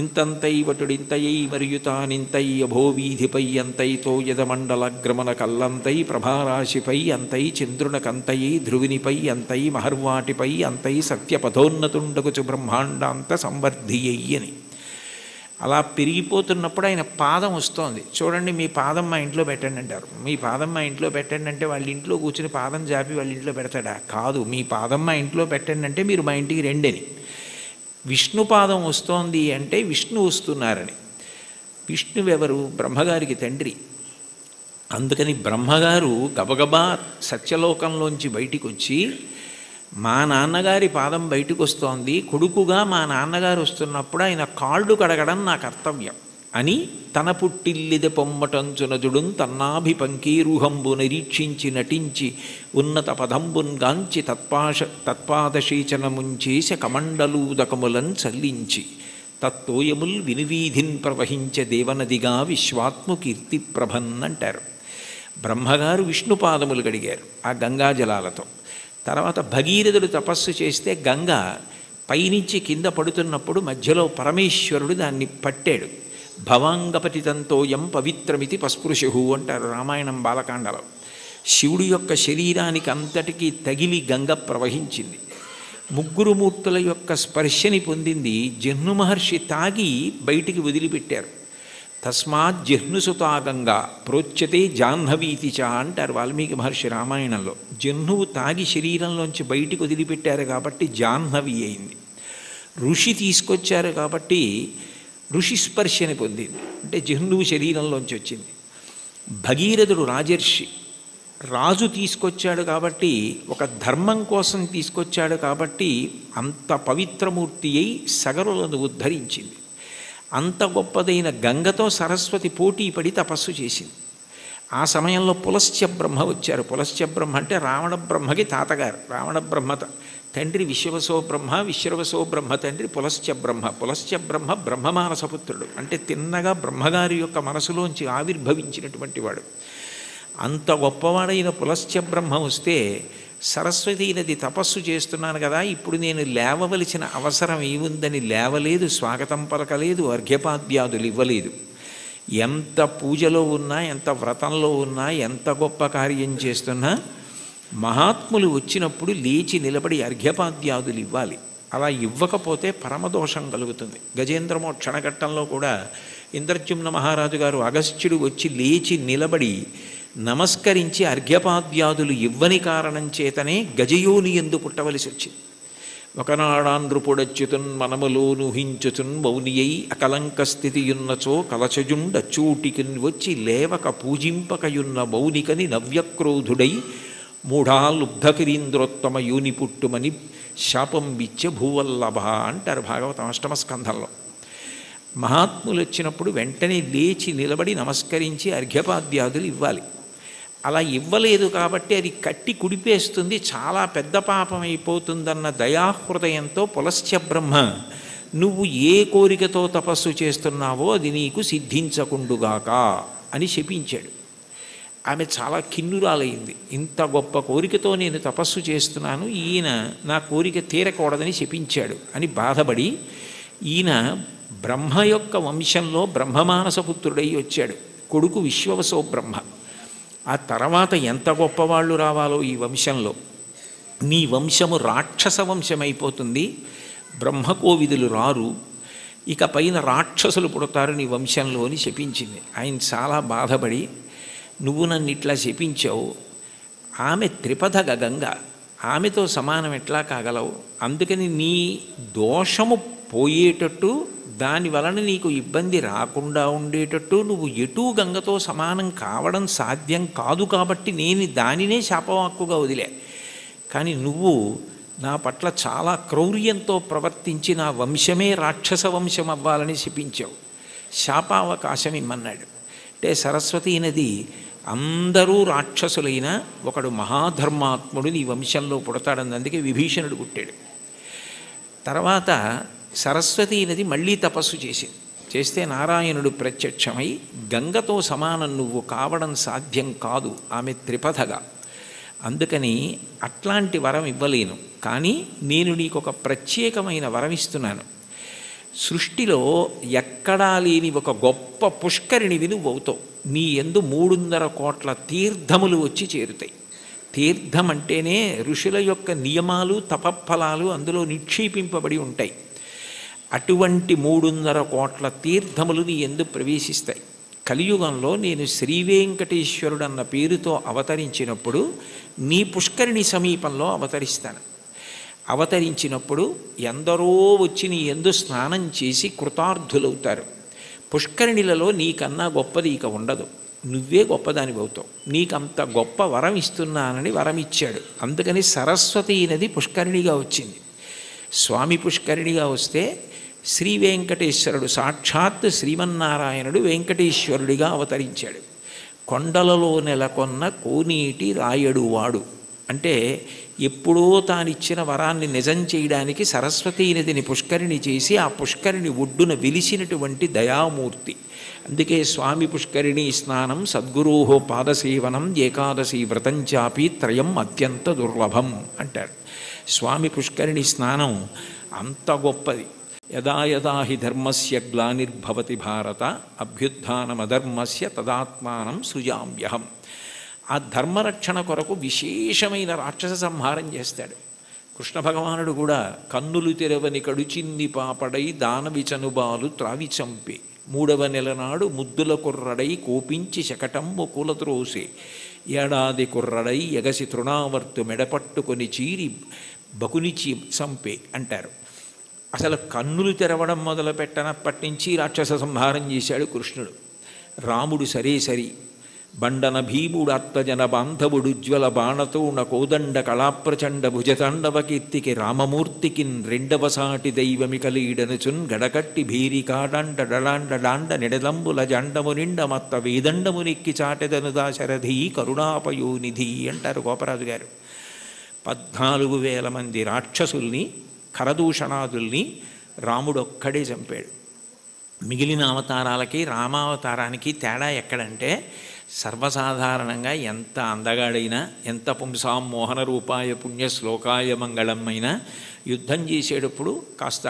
ఇంతంతై వటుడింతయై మరియు తానింతై అభోవీధిపై అంతైతో యదమండలగ్రమణ కల్లంతై ప్రభారాశిపై అంతై చంద్రునకంతయై ధ్రువినిపై అంతై మహర్వాటిపై అంతై సత్యపథోన్నతుండగుచు బ్రహ్మాండాంత సంవర్ధియ్యి అని. అలా పెరిగిపోతున్నప్పుడు ఆయన పాదం వస్తోంది. చూడండి మీ పాదం మా ఇంట్లో పెట్టండి అంటారు. మీ పాదం మా ఇంట్లో పెట్టండి అంటే వాళ్ళ ఇంట్లో కూర్చుని పాదం జాపి వాళ్ళ ఇంట్లో పెడతాడా? కాదు. మీ పాదం మా ఇంట్లో పెట్టండి అంటే మీరు మా ఇంటికి రెండని. విష్ణుపాదం వస్తోంది అంటే విష్ణు వస్తున్నారని. విష్ణువెవరు? బ్రహ్మగారికి తండ్రి. అందుకని బ్రహ్మగారు గబగబా సత్యలోకంలోంచి బయటికి వచ్చి మా నాన్నగారి పాదం బయటకు వస్తోంది, కొడుకుగా మా నాన్నగారు వస్తున్నప్పుడు ఆయన కాళ్ళు కడగడం నా కర్తవ్యం అని తన పుట్టిల్లిద పొమ్మటంచునజుడున్ తన్నాభిపంకీరుహంబు నిరీక్షించి నటించి ఉన్నత పదంబున్ గాంచి తత్పాదశీచనముంచేస కమండలూదకములన్ చల్లించి తత్తోయముల్ వినువీధిన్ ప్రవహించే దేవనదిగా విశ్వాత్మ కీర్తి ప్రభన్ అంటారు. బ్రహ్మగారు విష్ణుపాదములు గడిగారు ఆ గంగాజలాలతో. తర్వాత భగీరథుడు తపస్సు చేస్తే గంగ పైనుంచి కింద పడుతున్నప్పుడు మధ్యలో పరమేశ్వరుడు దాన్ని పట్టాడు. భవాంగపతితంతోయం పవిత్రమితి పస్పృశు అంటారు రామాయణం బాలకాండలో. శివుడి యొక్క శరీరానికి అంతటికీ తగిలి గంగ ప్రవహించింది. 3 మూర్తుల యొక్క స్పర్శని పొందింది. జహ్ను మహర్షి తాగి బయటికి వదిలిపెట్టారు. తస్మాత్ జహ్నుసుతా గంగా ప్రోచ్యతే జాహ్నవీతి చ అంటారు వాల్మీకి మహర్షి రామాయణంలో. జహ్నువు తాగి శరీరంలోంచి బయటికి వదిలిపెట్టారు కాబట్టి జాహ్నవి అయింది. ఋషి తీసుకొచ్చారు కాబట్టి ఋషి స్పర్శని పొందింది అంటే జహ్నువు శరీరంలోంచి వచ్చింది. భగీరథుడు రాజర్షి, రాజు తీసుకొచ్చాడు కాబట్టి ఒక ధర్మం కోసం తీసుకొచ్చాడు కాబట్టి అంత పవిత్రమూర్తి అయి సగరులను ఉద్ధరించింది. అంత గొప్పదైన గంగతో సరస్వతి పోటీ పడి తపస్సు చేసింది. ఆ సమయంలో పులస్త్య బ్రహ్మ వచ్చారు. పులస్త్య బ్రహ్మ అంటే రావణ బ్రహ్మకి తాతగారు. రావణ బ్రహ్మ తండ్రి విశ్వవసో బ్రహ్మ, విశ్వవసో బ్రహ్మ తండ్రి పులస్త్య బ్రహ్మ. పులస్త్య బ్రహ్మ బ్రహ్మమానసపుత్రుడు అంటే తిన్నగా బ్రహ్మగారి యొక్క మనసులోంచి ఆవిర్భవించినటువంటి వాడు. అంత గొప్పవాడైన పులస్త్య బ్రహ్మ వస్తే సరస్వతీ నది తపస్సు చేస్తున్నాను కదా, ఇప్పుడు నేను లేవవలసిన అవసరం ఏముందని లేవలేదు, స్వాగతం పలకలేదు, అర్ఘ్యపాద్యాదులు ఇవ్వలేదు. ఎంత పూజలో ఉన్నా, ఎంత వ్రతంలో ఉన్నా, ఎంత గొప్ప కార్యం చేస్తున్నా మహాత్ములు వచ్చినప్పుడు లేచి నిలబడి అర్ఘ్యపాద్యాదులు ఇవ్వాలి. అలా ఇవ్వకపోతే పరమదోషం కలుగుతుంది. గజేంద్రమోక్షణ ఘట్టంలో కూడా ఇంద్రజుమ్న మహారాజు గారు అగస్త్యుడు వచ్చి లేచి నిలబడి నమస్కరించి అర్ఘ్యపాద్యాదులు ఇవ్వని కారణం చేతనే గజయోని ఎందు పుట్టవలసి వచ్చింది. ఒకనాడాంధ్రుపుడచ్యుతున్ మనములోనుహించుతున్ మౌనియై అకలంక స్థితియున్నచో కలచజుండచూటికిన్ వచ్చి లేవక పూజింపకయున్న మౌనికని నవ్యక్రోధుడై మూఢాలుబ్ధకిరీంద్రోత్తమ యోని పుట్టుమని శాపం విచ్చ భూవల్లభ అంటారు భాగవతం అష్టమ స్కంధంలో. మహాత్ములు వచ్చినప్పుడు వెంటనే లేచి నిలబడి నమస్కరించి అర్ఘ్యపాద్యాదులు ఇవ్వాలి. అలా ఇవ్వలేదు కాబట్టి అది కట్టి కుడిపేస్తుంది, చాలా పెద్ద పాపం అయిపోతుందన్న దయాహృదయంతో పులస్త్య బ్రహ్మ నువ్వు ఏ కోరికతో తపస్సు చేస్తున్నావో అది నీకు సిద్ధించకుండుగాక అని శపించాడు. ఆమె చాలా కిన్నురాలైంది. ఇంత గొప్ప కోరికతో నేను తపస్సు చేస్తున్నాను, ఈయన నా కోరిక తీరకూడదని శపించాడు అని బాధపడి ఈయన బ్రహ్మ యొక్క వంశంలో బ్రహ్మమానసపుత్రుడై వచ్చాడు. కొడుకు విశ్వవసో బ్రహ్మ. ఆ తర్వాత ఎంత గొప్పవాళ్ళు రావాలో ఈ వంశంలో. నీ వంశము రాక్షస వంశమైపోతుంది, బ్రహ్మకోవిదులు రారు, ఇక పైన రాక్షసులు పుడతారు నీ వంశంలో అని శపించింది. ఆయన చాలా బాధపడి, నువ్వు నన్ను ఇట్లా శపించావు, ఆమె త్రిపథగ గంగ, ఆమెతో సమానం ఎట్లా కాగలవు? అందుకని నీ దోషము పోయేటట్టు, దాని వలన నీకు ఇబ్బంది రాకుండా ఉండేటట్టు నువ్వు ఎటూ గంగతో సమానం కావడం సాధ్యం కాదు, కాబట్టి నేను దానినే శాపవాక్కుగా వదిలే. కానీ నువ్వు నా పట్ల చాలా క్రౌర్యంతో ప్రవర్తించి నా వంశమే రాక్షస వంశం అవ్వాలని శపించావు, శాపావకాశం ఇమ్మన్నాడు. అంటే సరస్వతీ నది అందరూ రాక్షసులైన ఒకడు మహాధర్మాత్ముడు నీ వంశంలో పుడతాడని అందుకే విభీషణుడు పుట్టాడు. తర్వాత సరస్వతీ నది మళ్ళీ తపస్సు చేస్తే నారాయణుడు ప్రత్యక్షమై, గంగతో సమానం నువ్వు కావడం సాధ్యం కాదు, ఆమె త్రిపథగా, అందుకని అట్లాంటి వరం ఇవ్వలేను, కానీ నేను నీకు ఒక ప్రత్యేకమైన వరం ఇస్తున్నాను. సృష్టిలో ఎక్కడా లేని ఒక గొప్ప పుష్కరిణివి నువ్వు అవుతావు. నీ యందు 300 కోట్ల తీర్థములు వచ్చి చేరుతాయి. తీర్థం అంటేనే ఋషుల యొక్క నియమాలు, తపఫలాలు అందులో నిక్షేపింపబడి ఉంటాయి. అటువంటి 300 కోట్ల తీర్థములు నీ యందు ప్రవేశిస్తాయి. కలియుగంలో నేను శ్రీవేంకటేశ్వరుడు అన్న పేరుతో అవతరించినప్పుడు నీ పుష్కరిణి సమీపంలో అవతరిస్తాను. అవతరించినప్పుడు ఎందరో వచ్చి నీ యందు స్నానం చేసి కృతార్థులవుతారు. పుష్కరిణిలలో నీకన్నా గొప్పది ఇక ఉండదు, నువ్వే గొప్పదాని అవుతావు. నీకంత గొప్ప వరం ఇస్తున్నానని వరం ఇచ్చాడు. అందుకని సరస్వతీ నది పుష్కరిణిగా వచ్చింది. స్వామి పుష్కరిణిగా వస్తే శ్రీ వెంకటేశ్వరుడు సాక్షాత్ శ్రీమన్నారాయణుడు వెంకటేశ్వరుడిగా అవతరించాడు. కొండలలో నెలకొన్న కోనేటి రాయడు వాడు అంటే ఎప్పుడో తానిచ్చిన వరాన్ని నిజం చేయడానికి సరస్వతీ నదిని పుష్కరిణి చేసి ఆ పుష్కరిణి ఒడ్డున వెలిసినటువంటి దయామూర్తి. అందుకే స్వామి పుష్కరిణి స్నానం సద్గురోహో పాదసేవనం ఏకాదశి వ్రతం చాపి త్రయం అత్యంత దుర్లభం అంటారు. స్వామి పుష్కరిణి స్నానం అంత గొప్పది. యదా యదా హి ధర్మస్య గ్లానిర్భవతి భారత అభ్యుత్థానమధర్మస్య తదాత్మానం సృజామ్యహం. ఆ ధర్మరక్షణ కొరకు విశేషమైన రాక్షస సంహారం చేస్తాడు. కృష్ణ భగవానుడు కూడా కన్నులు తెరవని కడుచిన్ని పాపడై దానవి చనుబాలు త్రావి చంపే 3వ నెల నాడు ముద్దుల కుర్రడై కోపించి శకటమ్ము కూలత్రోసే ఏడాది కుర్రడై ఎగసి తృణావర్తు మెడపట్టుకొని చీరి బకునిచి చంపే అంటారు. అసలు కన్నులు తెరవడం మొదలు పెట్టనప్పటి నుంచి రాక్షస సంహారం చేశాడు కృష్ణుడు. రాముడు సరే సరి బండన భీముడు అత్తజన బాంధవుడుజ్వల బాణతోణ కోదండ కళాప్రచండ భుజతాండవ కీర్తికి రామమూర్తికిన్ 2వ సాటి దైవమికలీడనుచున్ గడకట్టి భీరికాడాండ డడాండ డాండ నిడదంబుల జండము నిండ మత్త వేదండము నెక్కి చాటెదను దాశరథి కరుణాపయోనిధి అంటారు గోపరాజు గారు. 14,000 మంది రాక్షసుల్ని ఖరదూషణాదుల్ని రాముడొక్కడే చంపాడు. మిగిలిన అవతారాలకి రామావతారానికి తేడా ఎక్కడంటే సర్వసాధారణంగా ఎంత అందగాడైనా ఎంత పుంసాం మోహన రూపాయ పుణ్య శ్లోకాయ మంగళం అయినా యుద్ధం చేసేటప్పుడు కాస్త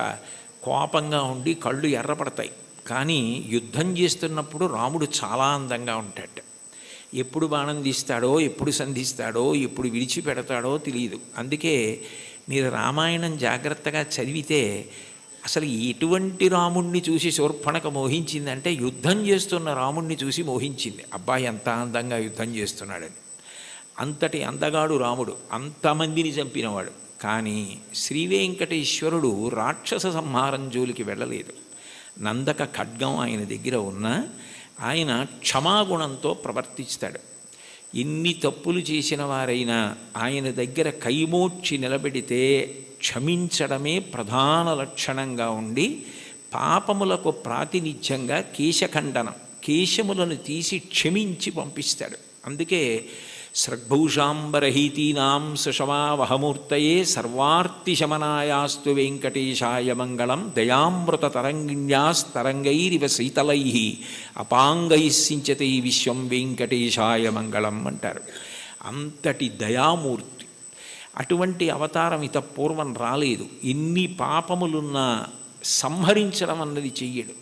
కోపంగా ఉండి కళ్ళు ఎర్రపడతాయి. కానీ యుద్ధం చేస్తున్నప్పుడు రాముడు చాలా అందంగా ఉంటాడు. ఎప్పుడు బాణం తీస్తాడో, ఎప్పుడు సంధిస్తాడో, ఎప్పుడు విడిచిపెడతాడో తెలియదు. అందుకే మీరు రామాయణం జాగ్రత్తగా చదివితే అసలు ఎటువంటి రాముణ్ణి చూసి శూర్పణఖ మోహించిందంటే యుద్ధం చేస్తున్న రాముణ్ణి చూసి మోహించింది. అబ్బాయి ఎంత అందంగా యుద్ధం చేస్తున్నాడని. అంతటి అందగాడు రాముడు, అంతమందిని చంపినవాడు. కానీ శ్రీ వెంకటేశ్వరుడు రాక్షస సంహారం జోలికి వెళ్ళలేదు. నందక ఖడ్గం ఆయన దగ్గర ఉన్న ఆయన క్షమాగుణంతో ప్రవర్తిస్తాడు. ఎన్ని తప్పులు చేసిన వారైనా ఆయన దగ్గర కైమోడ్చి నిలబెడితే క్షమించడమే ప్రధాన లక్షణంగా ఉండి పాపములకు ప్రాతినిధ్యంగా కేశఖండనం, కేశములను తీసి క్షమించి పంపిస్తాడు. అందుకే సృగ్భూషాంబరహీతీనాం సుషమావహమూర్తయే సర్వార్తిశమనాయాస్తు వెంకటేశాయ మంగళం దయామృత తరంగిణ్యాస్తరంగైరివ శీతలై అపాంగై సించతే విశ్వం వెంకటేశాయ మంగళం అంటారు. అంతటి దయామూర్తి. అటువంటి అవతారం ఇత పూర్వం రాలేదు. ఎన్ని పాపములున్నా సంహరించడం అన్నది చెయ్యడు.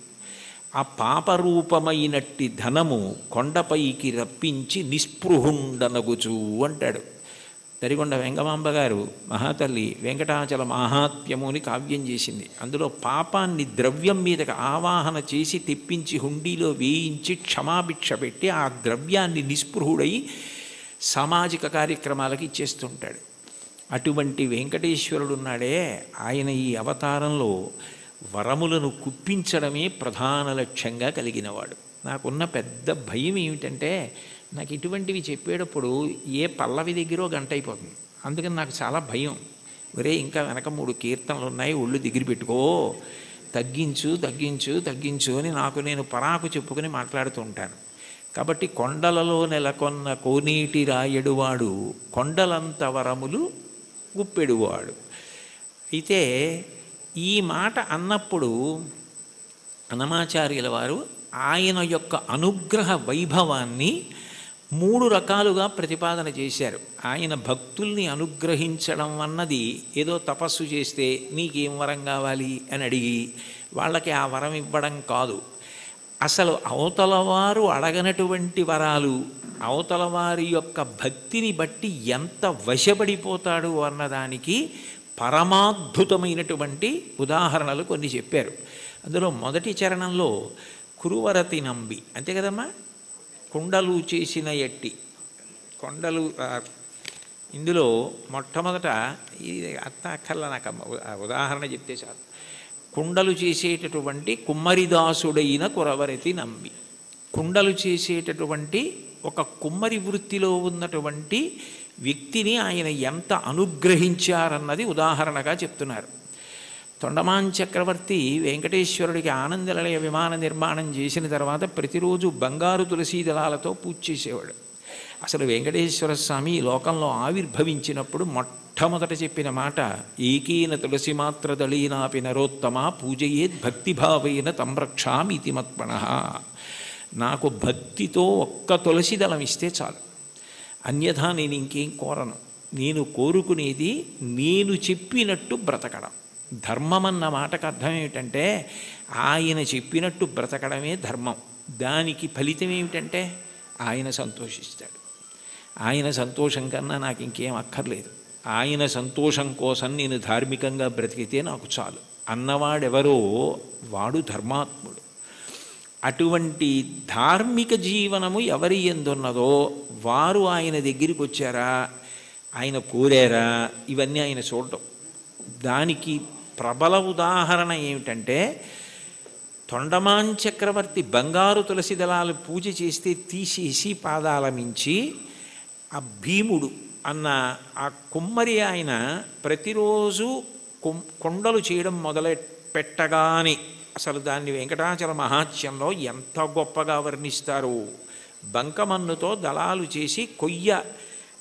ఆ పాపరూపమైనట్టి ధనము కొండపైకి రప్పించి నిస్పృహుండనగుచు అంటాడు. తరిగొండ వెంగమాంబ గారు మహాతల్లి వెంకటాచల మాహాత్మ్యము అని కావ్యం చేసింది. అందులో పాపాన్ని ద్రవ్యం మీదకి ఆవాహన చేసి తెప్పించి హుండీలో వేయించి క్షమాభిక్ష పెట్టి ఆ ద్రవ్యాన్ని నిస్పృహుడై సామాజిక కార్యక్రమాలకు ఇచ్చేస్తుంటాడు. అటువంటి వెంకటేశ్వరుడు ఉన్నాడే, ఆయన ఈ అవతారంలో వరములను కుప్పించడమే ప్రధాన లక్ష్యంగా కలిగినవాడు. నాకున్న పెద్ద భయం ఏమిటంటే, నాకు ఇటువంటివి చెప్పేటప్పుడు ఏ పల్లవి దగ్గరో గంట అయిపోతుంది. అందుకని నాకు చాలా భయం. ఒరే ఇంకా వెనక 3 కీర్తనలు ఉన్నాయి, ఒళ్ళు దగ్గర పెట్టుకో, తగ్గించు తగ్గించు తగ్గించు అని నాకు నేను పరాకు చెప్పుకొని మాట్లాడుతూ ఉంటాను. కాబట్టి కొండలలో నెలకొన్న కోనేటి రాయడువాడు కొండలంత వరములు గుప్పెడువాడు. అయితే ఈ మాట అన్నప్పుడు అన్నమాచార్యుల వారు ఆయన యొక్క అనుగ్రహ వైభవాన్ని 3 రకాలుగా ప్రతిపాదన చేశారు. ఆయన భక్తుల్ని అనుగ్రహించడం అన్నది ఏదో తపస్సు చేస్తే నీకేం వరం కావాలి అని అడిగి వాళ్ళకి ఆ వరం ఇవ్వడం కాదు. అసలు అవతలవారు అడగనటువంటి వరాలు, అవతలవారి యొక్క భక్తిని బట్టి ఎంత వశపడిపోతాడు అన్నదానికి పరమాద్భుతమైనటువంటి ఉదాహరణలు కొన్ని చెప్పారు. అందులో మొదటి చరణంలో కురువరతి నంబి, అంతే కదమ్మా, కుండలు చేసిన ఎట్టి కొండలు. ఇందులో మొట్టమొదట ఇది అక్కర్ల నాకు ఉదాహరణ చెప్తే చాలు. కుండలు చేసేటటువంటి కుమ్మరిదాసుడైన కురవరతి నంబి, కుండలు చేసేటటువంటి ఒక కుమ్మరి వృత్తిలో ఉన్నటువంటి వ్యక్తిని ఆయన ఎంత అనుగ్రహించారన్నది ఉదాహరణగా చెప్తున్నారు. తొండమాన్ చక్రవర్తి వెంకటేశ్వరుడికి ఆనందనిలయ విమాన నిర్మాణం చేసిన తర్వాత ప్రతిరోజు బంగారు తులసీ దళాలతో పూజ చేసేవాడు. అసలు వెంకటేశ్వర స్వామి ఈ లోకంలో ఆవిర్భవించినప్పుడు మొట్టమొదట చెప్పిన మాట, ఏకేన తులసి మాత్ర దళీనాపి నరోత్తమ పూజయేద్ భక్తిభావేన తంరక్షామితి మత్పణః. నాకు భక్తితో ఒక్క తులసి దళం ఇస్తే చాలు, అన్యథా నేను ఇంకేం కోరను. నేను కోరుకునేది నేను చెప్పినట్టు బ్రతకడం. ధర్మం అన్న మాటకు అర్థం ఏమిటంటే ఆయన చెప్పినట్టు బ్రతకడమే ధర్మం. దానికి ఫలితం ఏమిటంటే ఆయన సంతోషిస్తాడు. ఆయన సంతోషం కన్నా నాకు ఇంకేం అక్కర్లేదు. ఆయన సంతోషం కోసం నేను ధార్మికంగా బ్రతికితే నాకు చాలు అన్నవాడెవరో వాడు ధర్మాత్ముడు. అటువంటి ధార్మిక జీవనము ఎవరి ఎందున్నదో వారు ఆయన దగ్గరికి వచ్చారా, ఆయన కోరారా, ఇవన్నీ ఆయన చూడటం. దానికి ప్రబల ఉదాహరణ ఏమిటంటే, తొండమాన్ చక్రవర్తి బంగారు తులసి దళాలు పూజ చేస్తే తీసేసి పాదాల మించి ఆ భీముడు అన్న ఆ కుమ్మరి ఆయన ప్రతిరోజు కొండలు చేయడం మొదలు పెట్టగానే అసలు దాన్ని వెంకటాచల మహాత్మ్యంలో ఎంత గొప్పగా వర్ణిస్తారు. బంకమన్నుతో దళాలు చేసి కొయ్య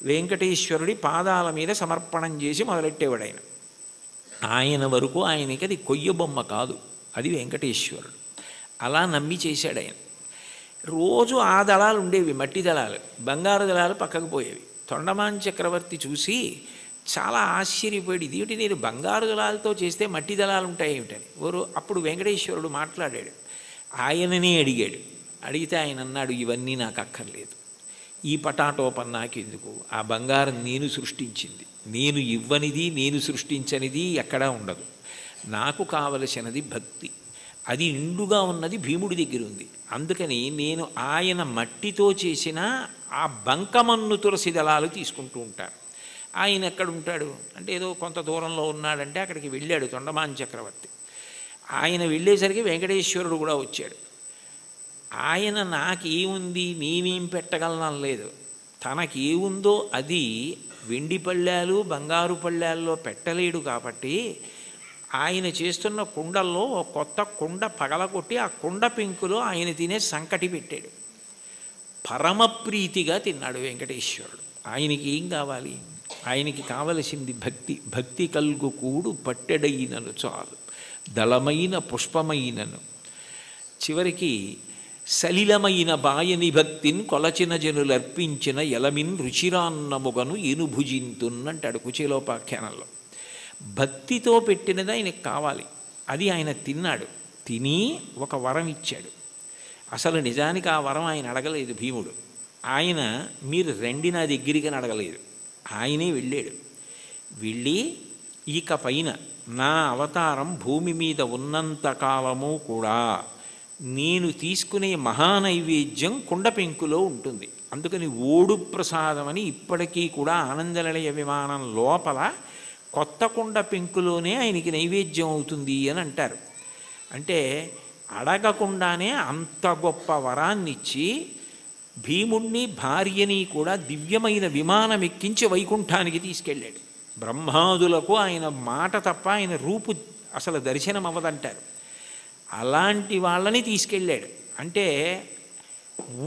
వెంకటేశ్వరుడి పాదాల మీద సమర్పణం చేసి మొదలెట్టేవాడు ఆయన. ఆయన వరకు ఆయనకి అది కొయ్య బొమ్మ కాదు, అది వెంకటేశ్వరుడు. అలా నమ్మి చేశాడు ఆయన. రోజు ఆ దళాలు ఉండేవి, మట్టి దళాలు, బంగారు దళాలు పక్కకు పోయేవి. తొండమాన్ చక్రవర్తి చూసి చాలా ఆశ్చర్యపోయాడు, ఇదేమిటి నేను బంగారు దళాలతో చేస్తే మట్టి దళాలు ఉంటాయి ఏమిటని. అప్పుడు వెంకటేశ్వరుడు మాట్లాడాడు, ఆయననే అడిగాడు. అడిగితే ఆయన అన్నాడు, ఇవన్నీ నాకు అక్కర్లేదు, ఈ పటాటోపం నాకెందుకు, ఆ బంగారం నేను సృష్టించింది, నేను ఇవ్వనిది నేను సృష్టించనిది ఎక్కడా ఉండదు. నాకు కావలసినది భక్తి, అది నిండుగా ఉన్నది భీముడి దగ్గర ఉంది. అందుకని నేను ఆయన మట్టితో చేసిన ఆ బంకమన్ను తులసి దళాలు తీసుకుంటూ ఉంటాను. ఆయన ఎక్కడ ఉంటాడు అంటే ఏదో కొంత దూరంలో ఉన్నాడంటే అక్కడికి వెళ్ళాడు తొండమాన్ చక్రవర్తి. ఆయన వెళ్ళేసరికి వెంకటేశ్వరుడు కూడా వచ్చాడు. ఆయన నాకేముంది నేనేం పెట్టగలను లేదు, తనకేముందో అది వెండి పళ్ళాలు బంగారు పళ్ళాల్లో పెట్టలేడు. కాబట్టి ఆయన చేస్తున్న కుండల్లో కొత్త కుండ పగలగొట్టి ఆ కుండ పెంకులో ఆయన తినే సంకటి పెట్టాడు. పరమప్రీతిగా తిన్నాడు వెంకటేశ్వరుడు. ఆయనకి ఏం కావాలి, ఆయనకి కావలసింది భక్తి. భక్తి కల్గు కూడు పట్టెడైనను చాలు, దళమైన పుష్పమైనను. చివరికి సలిలమైన బాయని భక్తిని కొలచిన జనులర్పించిన ఎలమిన్ రుచిరాన్నముగను ఏనుభుజింతున్నంటాడు కుచేలోపాఖ్యానంలో. భక్తితో పెట్టినది ఆయనకు కావాలి, అది ఆయన తిన్నాడు. తిని ఒక వరం ఇచ్చాడు. అసలు నిజానికి ఆ వరం ఆయన అడగలేదు భీముడు. ఆయన మీరు రండి నా దగ్గరికి అని అడగలేదు. ఆయనే వెళ్ళాడు. వెళ్ళి ఇక పైన నా అవతారం భూమి మీద ఉన్నంత కాలము కూడా నేను తీసుకునే మహానైవేద్యం కుండ పెంకులో ఉంటుంది. అందుకని ఓడు ప్రసాదం అని ఇప్పటికీ కూడా ఆనందనిలయ విమానం లోపల కొత్త కుండ పెంకులోనే ఆయనకి నైవేద్యం అవుతుంది అని అంటారు. అంటే అడగకుండానే అంత గొప్ప వరాన్నిచ్చి భీముణ్ణి భార్యని కూడా దివ్యమైన విమానం ఎక్కించి వైకుంఠానికి తీసుకెళ్ళాడు. బ్రహ్మాదులకు ఆయన మాట తప్ప ఆయన రూపు అసలు దర్శనం అవ్వదంటారు. అలాంటి వాళ్ళని తీసుకెళ్ళాడు. అంటే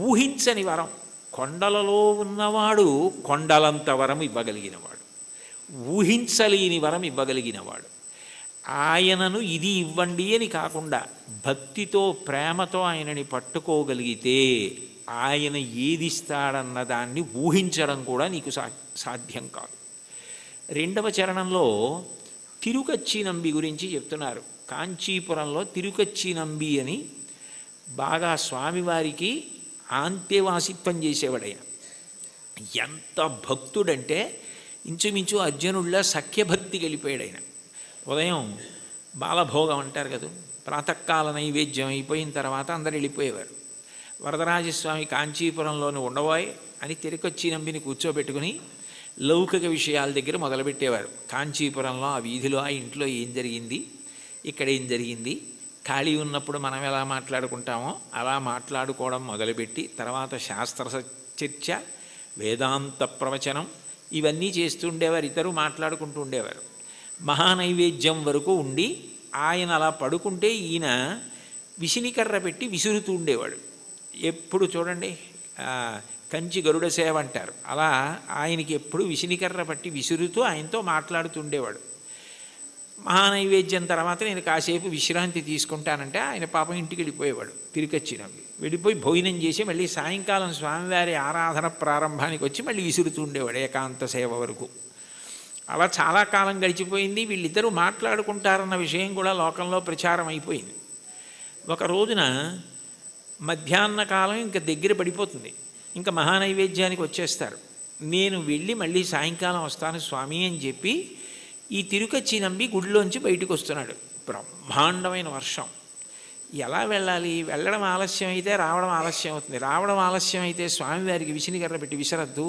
ఊహించని వరం. కొండలలో ఉన్నవాడు కొండలంత వరం ఇవ్వగలిగినవాడు, ఊహించలేని వరం ఇవ్వగలిగినవాడు. ఆయనను ఇది ఇవ్వండి అని కాకుండా భక్తితో ప్రేమతో ఆయనని పట్టుకోగలిగితే ఆయన ఏదిస్తాడన్న దాన్ని ఊహించడం కూడా నీకు సాధ్యం కాదు. రెండవ చరణంలో తిరుకచ్చినంబి గురించి చెప్తున్నారు. కాంచీపురంలో తిరుకచ్చినంబి అని బాగా స్వామివారికి ఆంత్యవాసిత్వం చేసేవాడైన. ఎంత భక్తుడంటే ఇంచుమించు అర్జునుడిలా సఖ్యభక్తి గెలిపాడైన. ఉదయం బాలభోగం అంటారు కదా, ప్రాతకాల నైవేద్యం అయిపోయిన తర్వాత అందరు వెళ్ళిపోయేవారు. వరదరాజస్వామి కాంచీపురంలోని ఉండబోయ్ అని తిరుకొచ్చినంబిని కూర్చోబెట్టుకుని లౌకిక విషయాల దగ్గర మొదలుపెట్టేవారు. కాంచీపురంలో ఆ వీధిలో ఆ ఇంట్లో ఏం జరిగింది, ఇక్కడ ఏం జరిగింది, ఖాళీ ఉన్నప్పుడు మనం ఎలా మాట్లాడుకుంటామో అలా మాట్లాడుకోవడం మొదలుపెట్టి తర్వాత శాస్త్ర చర్చ, వేదాంత ప్రవచనం ఇవన్నీ చేస్తూ ఉండేవారు. ఇద్దరు మాట్లాడుకుంటూ ఉండేవారు. మహానైవేద్యం వరకు ఉండి ఆయన అలా పడుకుంటే ఈయన విసినికర్ర పెట్టి విసురుతూ ఉండేవాడు. ఎప్పుడు చూడండి కంచి గరుడ సేవ అంటారు, అలా ఆయనకి ఎప్పుడు విసినికర్ర పట్టి విసురుతూ ఆయనతో మాట్లాడుతుండేవాడు. మహానైవేద్యం తర్వాత నేను కాసేపు విశ్రాంతి తీసుకుంటానంటే ఆయన పాపం ఇంటికి వెళ్ళిపోయేవాడు. తిరిగొచ్చినవి వెళ్ళిపోయి భోజనం చేసి మళ్ళీ సాయంకాలం స్వామివారి ఆరాధన ప్రారంభానికి వచ్చి మళ్ళీ విసురుతూ ఉండేవాడు ఏకాంత సేవ వరకు. అలా చాలా కాలం గడిచిపోయింది. వీళ్ళిద్దరూ మాట్లాడుకుంటారన్న విషయం కూడా లోకంలో ప్రచారం అయిపోయింది. ఒక రోజున మధ్యాహ్న కాలం ఇంకా దగ్గర పడిపోతుంది, ఇంకా మహానైవేద్యానికి వచ్చేస్తారు. నేను వెళ్ళి మళ్ళీ సాయంకాలం వస్తాను స్వామి అని చెప్పి ఈ తిరుకచ్చినంబి గుడిలోంచి బయటకు వస్తున్నాడు. బ్రహ్మాండమైన వర్షం. ఎలా వెళ్ళాలి? వెళ్ళడం ఆలస్యం అయితే రావడం ఆలస్యం అవుతుంది. రావడం ఆలస్యం అయితే స్వామివారికి విసినిగర్ర పెట్టి విసరద్దు,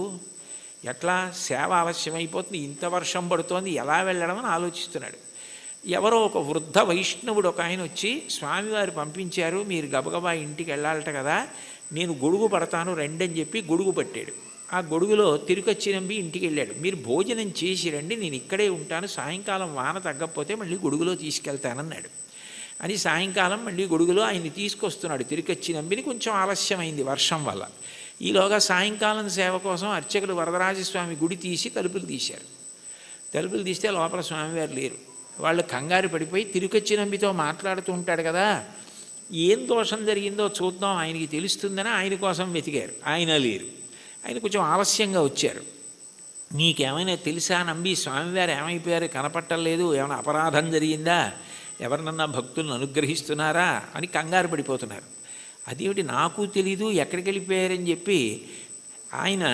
ఎట్లా సేవ ఆలస్యం అయిపోతుంది, ఇంత వర్షం పడుతోంది, ఎలా వెళ్ళడం అని ఆలోచిస్తున్నాడు. ఎవరో ఒక వృద్ధ వైష్ణవుడు ఒక ఆయన వచ్చి స్వామివారు పంపించారు, మీరు గబగబా ఇంటికి వెళ్ళాలట కదా, నేను గొడుగు పడతాను రండి అని చెప్పి గొడుగు పట్టాడు. ఆ గొడుగులో తిరుకచ్చినంబి ఇంటికి వెళ్ళాడు. మీరు భోజనం చేసి రండి, నేను ఇక్కడే ఉంటాను, సాయంకాలం వాన తగ్గకపోతే మళ్ళీ గొడుగులో తీసుకెళ్తానన్నాడు. అని సాయంకాలం మళ్ళీ గొడుగులో ఆయన్ని తీసుకొస్తున్నాడు తిరుకచ్చినంబిని. కొంచెం ఆలస్యమైంది వర్షం వల్ల. ఈలోగా సాయంకాలం సేవ కోసం అర్చకులు వరదరాజస్వామి గుడి తీసి తలుపులు తీశారు. తలుపులు తీస్తే లోపల స్వామివారు లేరు. వాళ్ళు కంగారు పడిపోయి తిరుకచ్చినంబితో మాట్లాడుతూ ఉంటాడు కదా, ఏం దోషం జరిగిందో చూద్దాం ఆయనకి తెలుస్తుందని ఆయన కోసం వెతికారు. ఆయన లేరు. ఆయన కొంచెం ఆలస్యంగా వచ్చారు. నీకేమైనా తెలుసా నంబి, స్వామివారు ఏమైపోయారు, కనపట్టలేదు, ఏమైనా అపరాధం జరిగిందా, ఎవరినన్నా భక్తులను అనుగ్రహిస్తున్నారా అని కంగారు పడిపోతున్నారు. అదేమిటి నాకు తెలీదు, ఎక్కడికి వెళ్ళిపోయారని చెప్పి ఆయన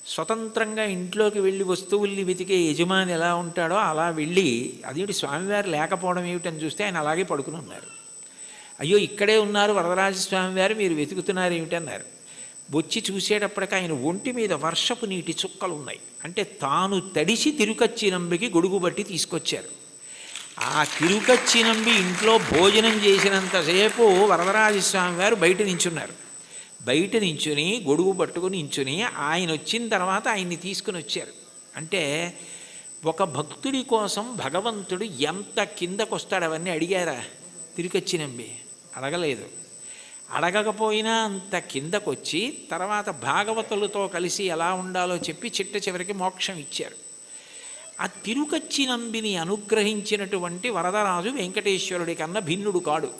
స్వతంత్రంగా ఇంట్లోకి వెళ్ళి వస్తువుల్ని వెతికే యజమాని ఎలా ఉంటాడో అలా వెళ్ళి అదేమిటి స్వామివారు లేకపోవడం ఏమిటని చూస్తే ఆయన అలాగే పడుకుని ఉన్నారు. అయ్యో ఇక్కడే ఉన్నారు వరదరాజస్వామి వారు, మీరు వెతుకుతున్నారు ఏమిటన్నారు. వచ్చి చూసేటప్పటికి ఆయన ఒంటి మీద వర్షపు నీటి చుక్కలు ఉన్నాయి. అంటే తాను తడిసి తిరుకచ్చినంబికి గొడుగు బట్టి తీసుకొచ్చారు. ఆ తిరుకచ్చినంబి ఇంట్లో భోజనం చేసినంతసేపు వరదరాజస్వామి వారు బయట నించున్నారు. బయట నించుని గొడుగు పట్టుకుని నించుని ఆయన వచ్చిన తర్వాత ఆయన్ని తీసుకుని వచ్చారు. అంటే ఒక భక్తుడి కోసం భగవంతుడు ఎంత కిందకొస్తాడు అవన్నీ అడిగారా తిరుకచ్చినంబి? అడగలేదు. అడగకపోయినా అంత కిందకొచ్చి తర్వాత భాగవతులతో కలిసి ఎలా ఉండాలో చెప్పి చిట్ట చివరికి మోక్షం ఇచ్చారు. ఆ తిరుకచ్చినంబిని అనుగ్రహించినటువంటి వరదరాజు వెంకటేశ్వరుడి కన్నా భిన్నుడు కాడు.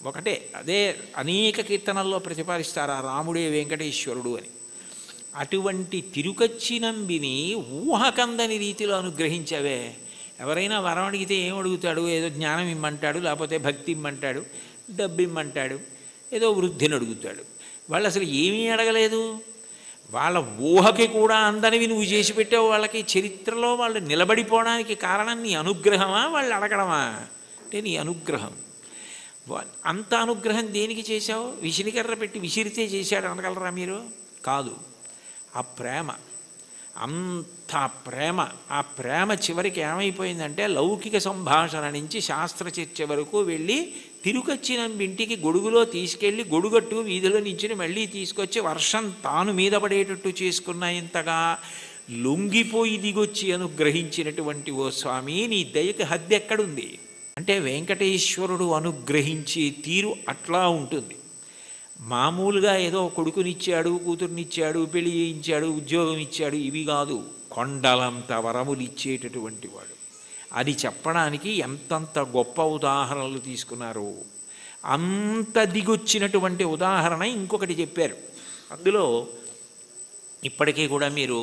ఒకటే, అదే అనేక కీర్తనల్లో ప్రతిపాదిస్తారు ఆ రాముడే వెంకటేశ్వరుడు అని. అటువంటి తిరుకచ్చినంబిని ఊహకందని రీతిలో అనుగ్రహించవే, ఎవరైనా వరం అడిగితే ఏం అడుగుతాడు? ఏదో జ్ఞానం ఇమ్మంటాడు, లేకపోతే భక్తి ఇమ్మంటాడు, డబ్బు ఇమ్మంటాడు, ఏదో వృద్ధిని అడుగుతాడు. వాళ్ళు అసలు ఏమీ అడగలేదు. వాళ్ళ ఊహకి కూడా అందనివి నువ్వు చేసి పెట్టావు. వాళ్ళకి చరిత్రలో వాళ్ళు నిలబడిపోవడానికి కారణం నీ అనుగ్రహమా, వాళ్ళు అడగడమా? అంటే నీ అనుగ్రహం. అంత అనుగ్రహం దేనికి చేశావు? విసిరికర్ర పెట్టి విసిరితే చేశాడు అనగలరా మీరు? కాదు. ఆ ప్రేమ, అంత ప్రేమ, ఆ ప్రేమ చివరికి ఏమైపోయిందంటే లౌకిక సంభాషణ నుంచి శాస్త్ర చర్చ వరకు వెళ్ళి తిరుకొచ్చిన ఇంటికి గొడుగులో తీసుకెళ్ళి గొడుగట్టు వీధిలో నుంచి మళ్ళీ తీసుకొచ్చి వర్షం తాను మీద పడేటట్టు చేసుకున్న ఇంతగా లొంగిపోయి దిగొచ్చి అనుగ్రహించినటువంటి ఓ స్వామి, నీ దయకి హద్దు ఎక్కడుంది? అంటే వెంకటేశ్వరుడు అనుగ్రహించే తీరు అట్లా ఉంటుంది. మామూలుగా ఏదో కొడుకునిచ్చాడు, కూతుర్నిచ్చాడు, పెళ్లి చేయించాడు, ఉద్యోగం ఇచ్చాడు, ఇవి కాదు. కొండలంత వరములు ఇచ్చేటటువంటి వాడు. అది చెప్పడానికి ఎంతంత గొప్ప ఉదాహరణలు తీసుకున్నారు. అంత దిగొచ్చినటువంటి ఉదాహరణ ఇంకొకటి చెప్పారు. అందులో ఇప్పటికీ కూడా మీరు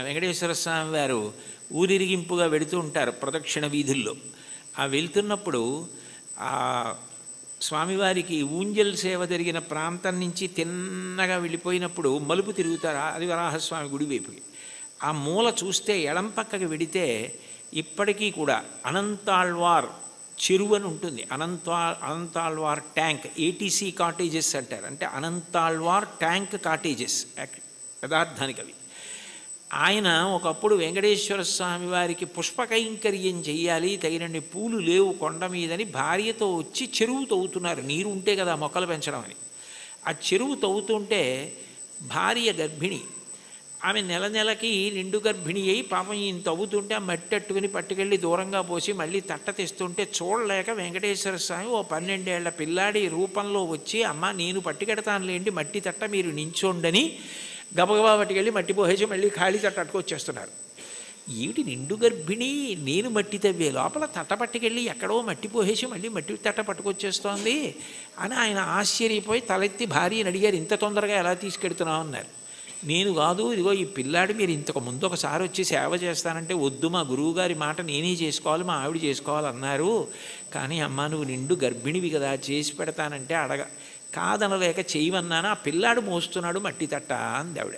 వెంకటేశ్వర స్వామి వారు ఊరిరిగింపుగా వెళుతూ ఉంటారు ప్రదక్షిణ వీధుల్లో. ఆ వెళ్తున్నప్పుడు ఆ స్వామివారికి ఊంజల్ సేవ జరిగిన ప్రాంతం నుంచి తిన్నగా వెళ్ళిపోయినప్పుడు మలుపు తిరుగుతారు అది వరాహస్వామి గుడి వైపుకి. ఆ మూల చూస్తే ఎడం పక్కకి వెడితే ఇప్పటికీ కూడా అనంతాళ్వార్ చెరువు అని ఉంటుంది. అనంతాళ్వార్ ట్యాంక్, ఏటీసీ కాటేజెస్ అంటారు. అంటే అనంతాళ్వార్ ట్యాంక్ కాటేజెస్ యథార్థానికి అవి. ఆయన ఒకప్పుడు వెంకటేశ్వర స్వామి వారికి పుష్పకైంకర్యం చెయ్యాలి, తగినన్ని పూలు లేవు కొండ మీదని భార్యతో వచ్చి చెరువు తవ్వుతున్నారు. నీరు ఉంటే కదా మొక్కలు పెంచడం అని. ఆ చెరువు తవ్వుతుంటే భార్య గర్భిణి. ఆమె నెల నెలకి నిండు గర్భిణి అయి పాపం ఈయన తవ్వుతుంటే ఆ మట్టి అట్టుకుని పట్టుకెళ్ళి దూరంగా పోసి మళ్ళీ తట్ట తెస్తుంటే చూడలేక వెంకటేశ్వర స్వామి ఓ 12 ఏళ్ల పిల్లాడి రూపంలో వచ్చి, అమ్మ నేను పట్టుకెడతానులేండి మట్టి తట్ట, మీరు నించోండని గబగబా పట్టుకెళ్ళి మట్టి పోసేసి మళ్ళీ ఖాళీ తట్ట అట్టుకొచ్చేస్తున్నారు. ఏమిటి నిండు గర్భిణి, నేను మట్టి తవ్వే లోపల తట్ట పట్టుకెళ్ళి ఎక్కడో మట్టి పోసేసి మళ్ళీ మట్టి తట్ట పట్టుకొచ్చేస్తోంది అని ఆయన ఆశ్చర్యపోయి తలెత్తి భార్యని అడిగారు, ఇంత తొందరగా ఎలా తీసుకెడుతున్నావు అన్నారు. నేను కాదు, ఇదిగో ఈ పిల్లాడు మీరు ఇంతకు ముందు ఒకసారి వచ్చి సేవ చేస్తానంటే వద్దు, మా గురువుగారి మాట నేనే చేసుకోవాలి, మా ఆవిడ చేసుకోవాలన్నారు. కానీ అమ్మ నువ్వు నిండు గర్భిణివి కదా, చేసి పెడతానంటే కాదనలేక చేయమన్నాను, ఆ పిల్లాడు మోస్తున్నాడు మట్టి తట్ట అంది ఆవిడ.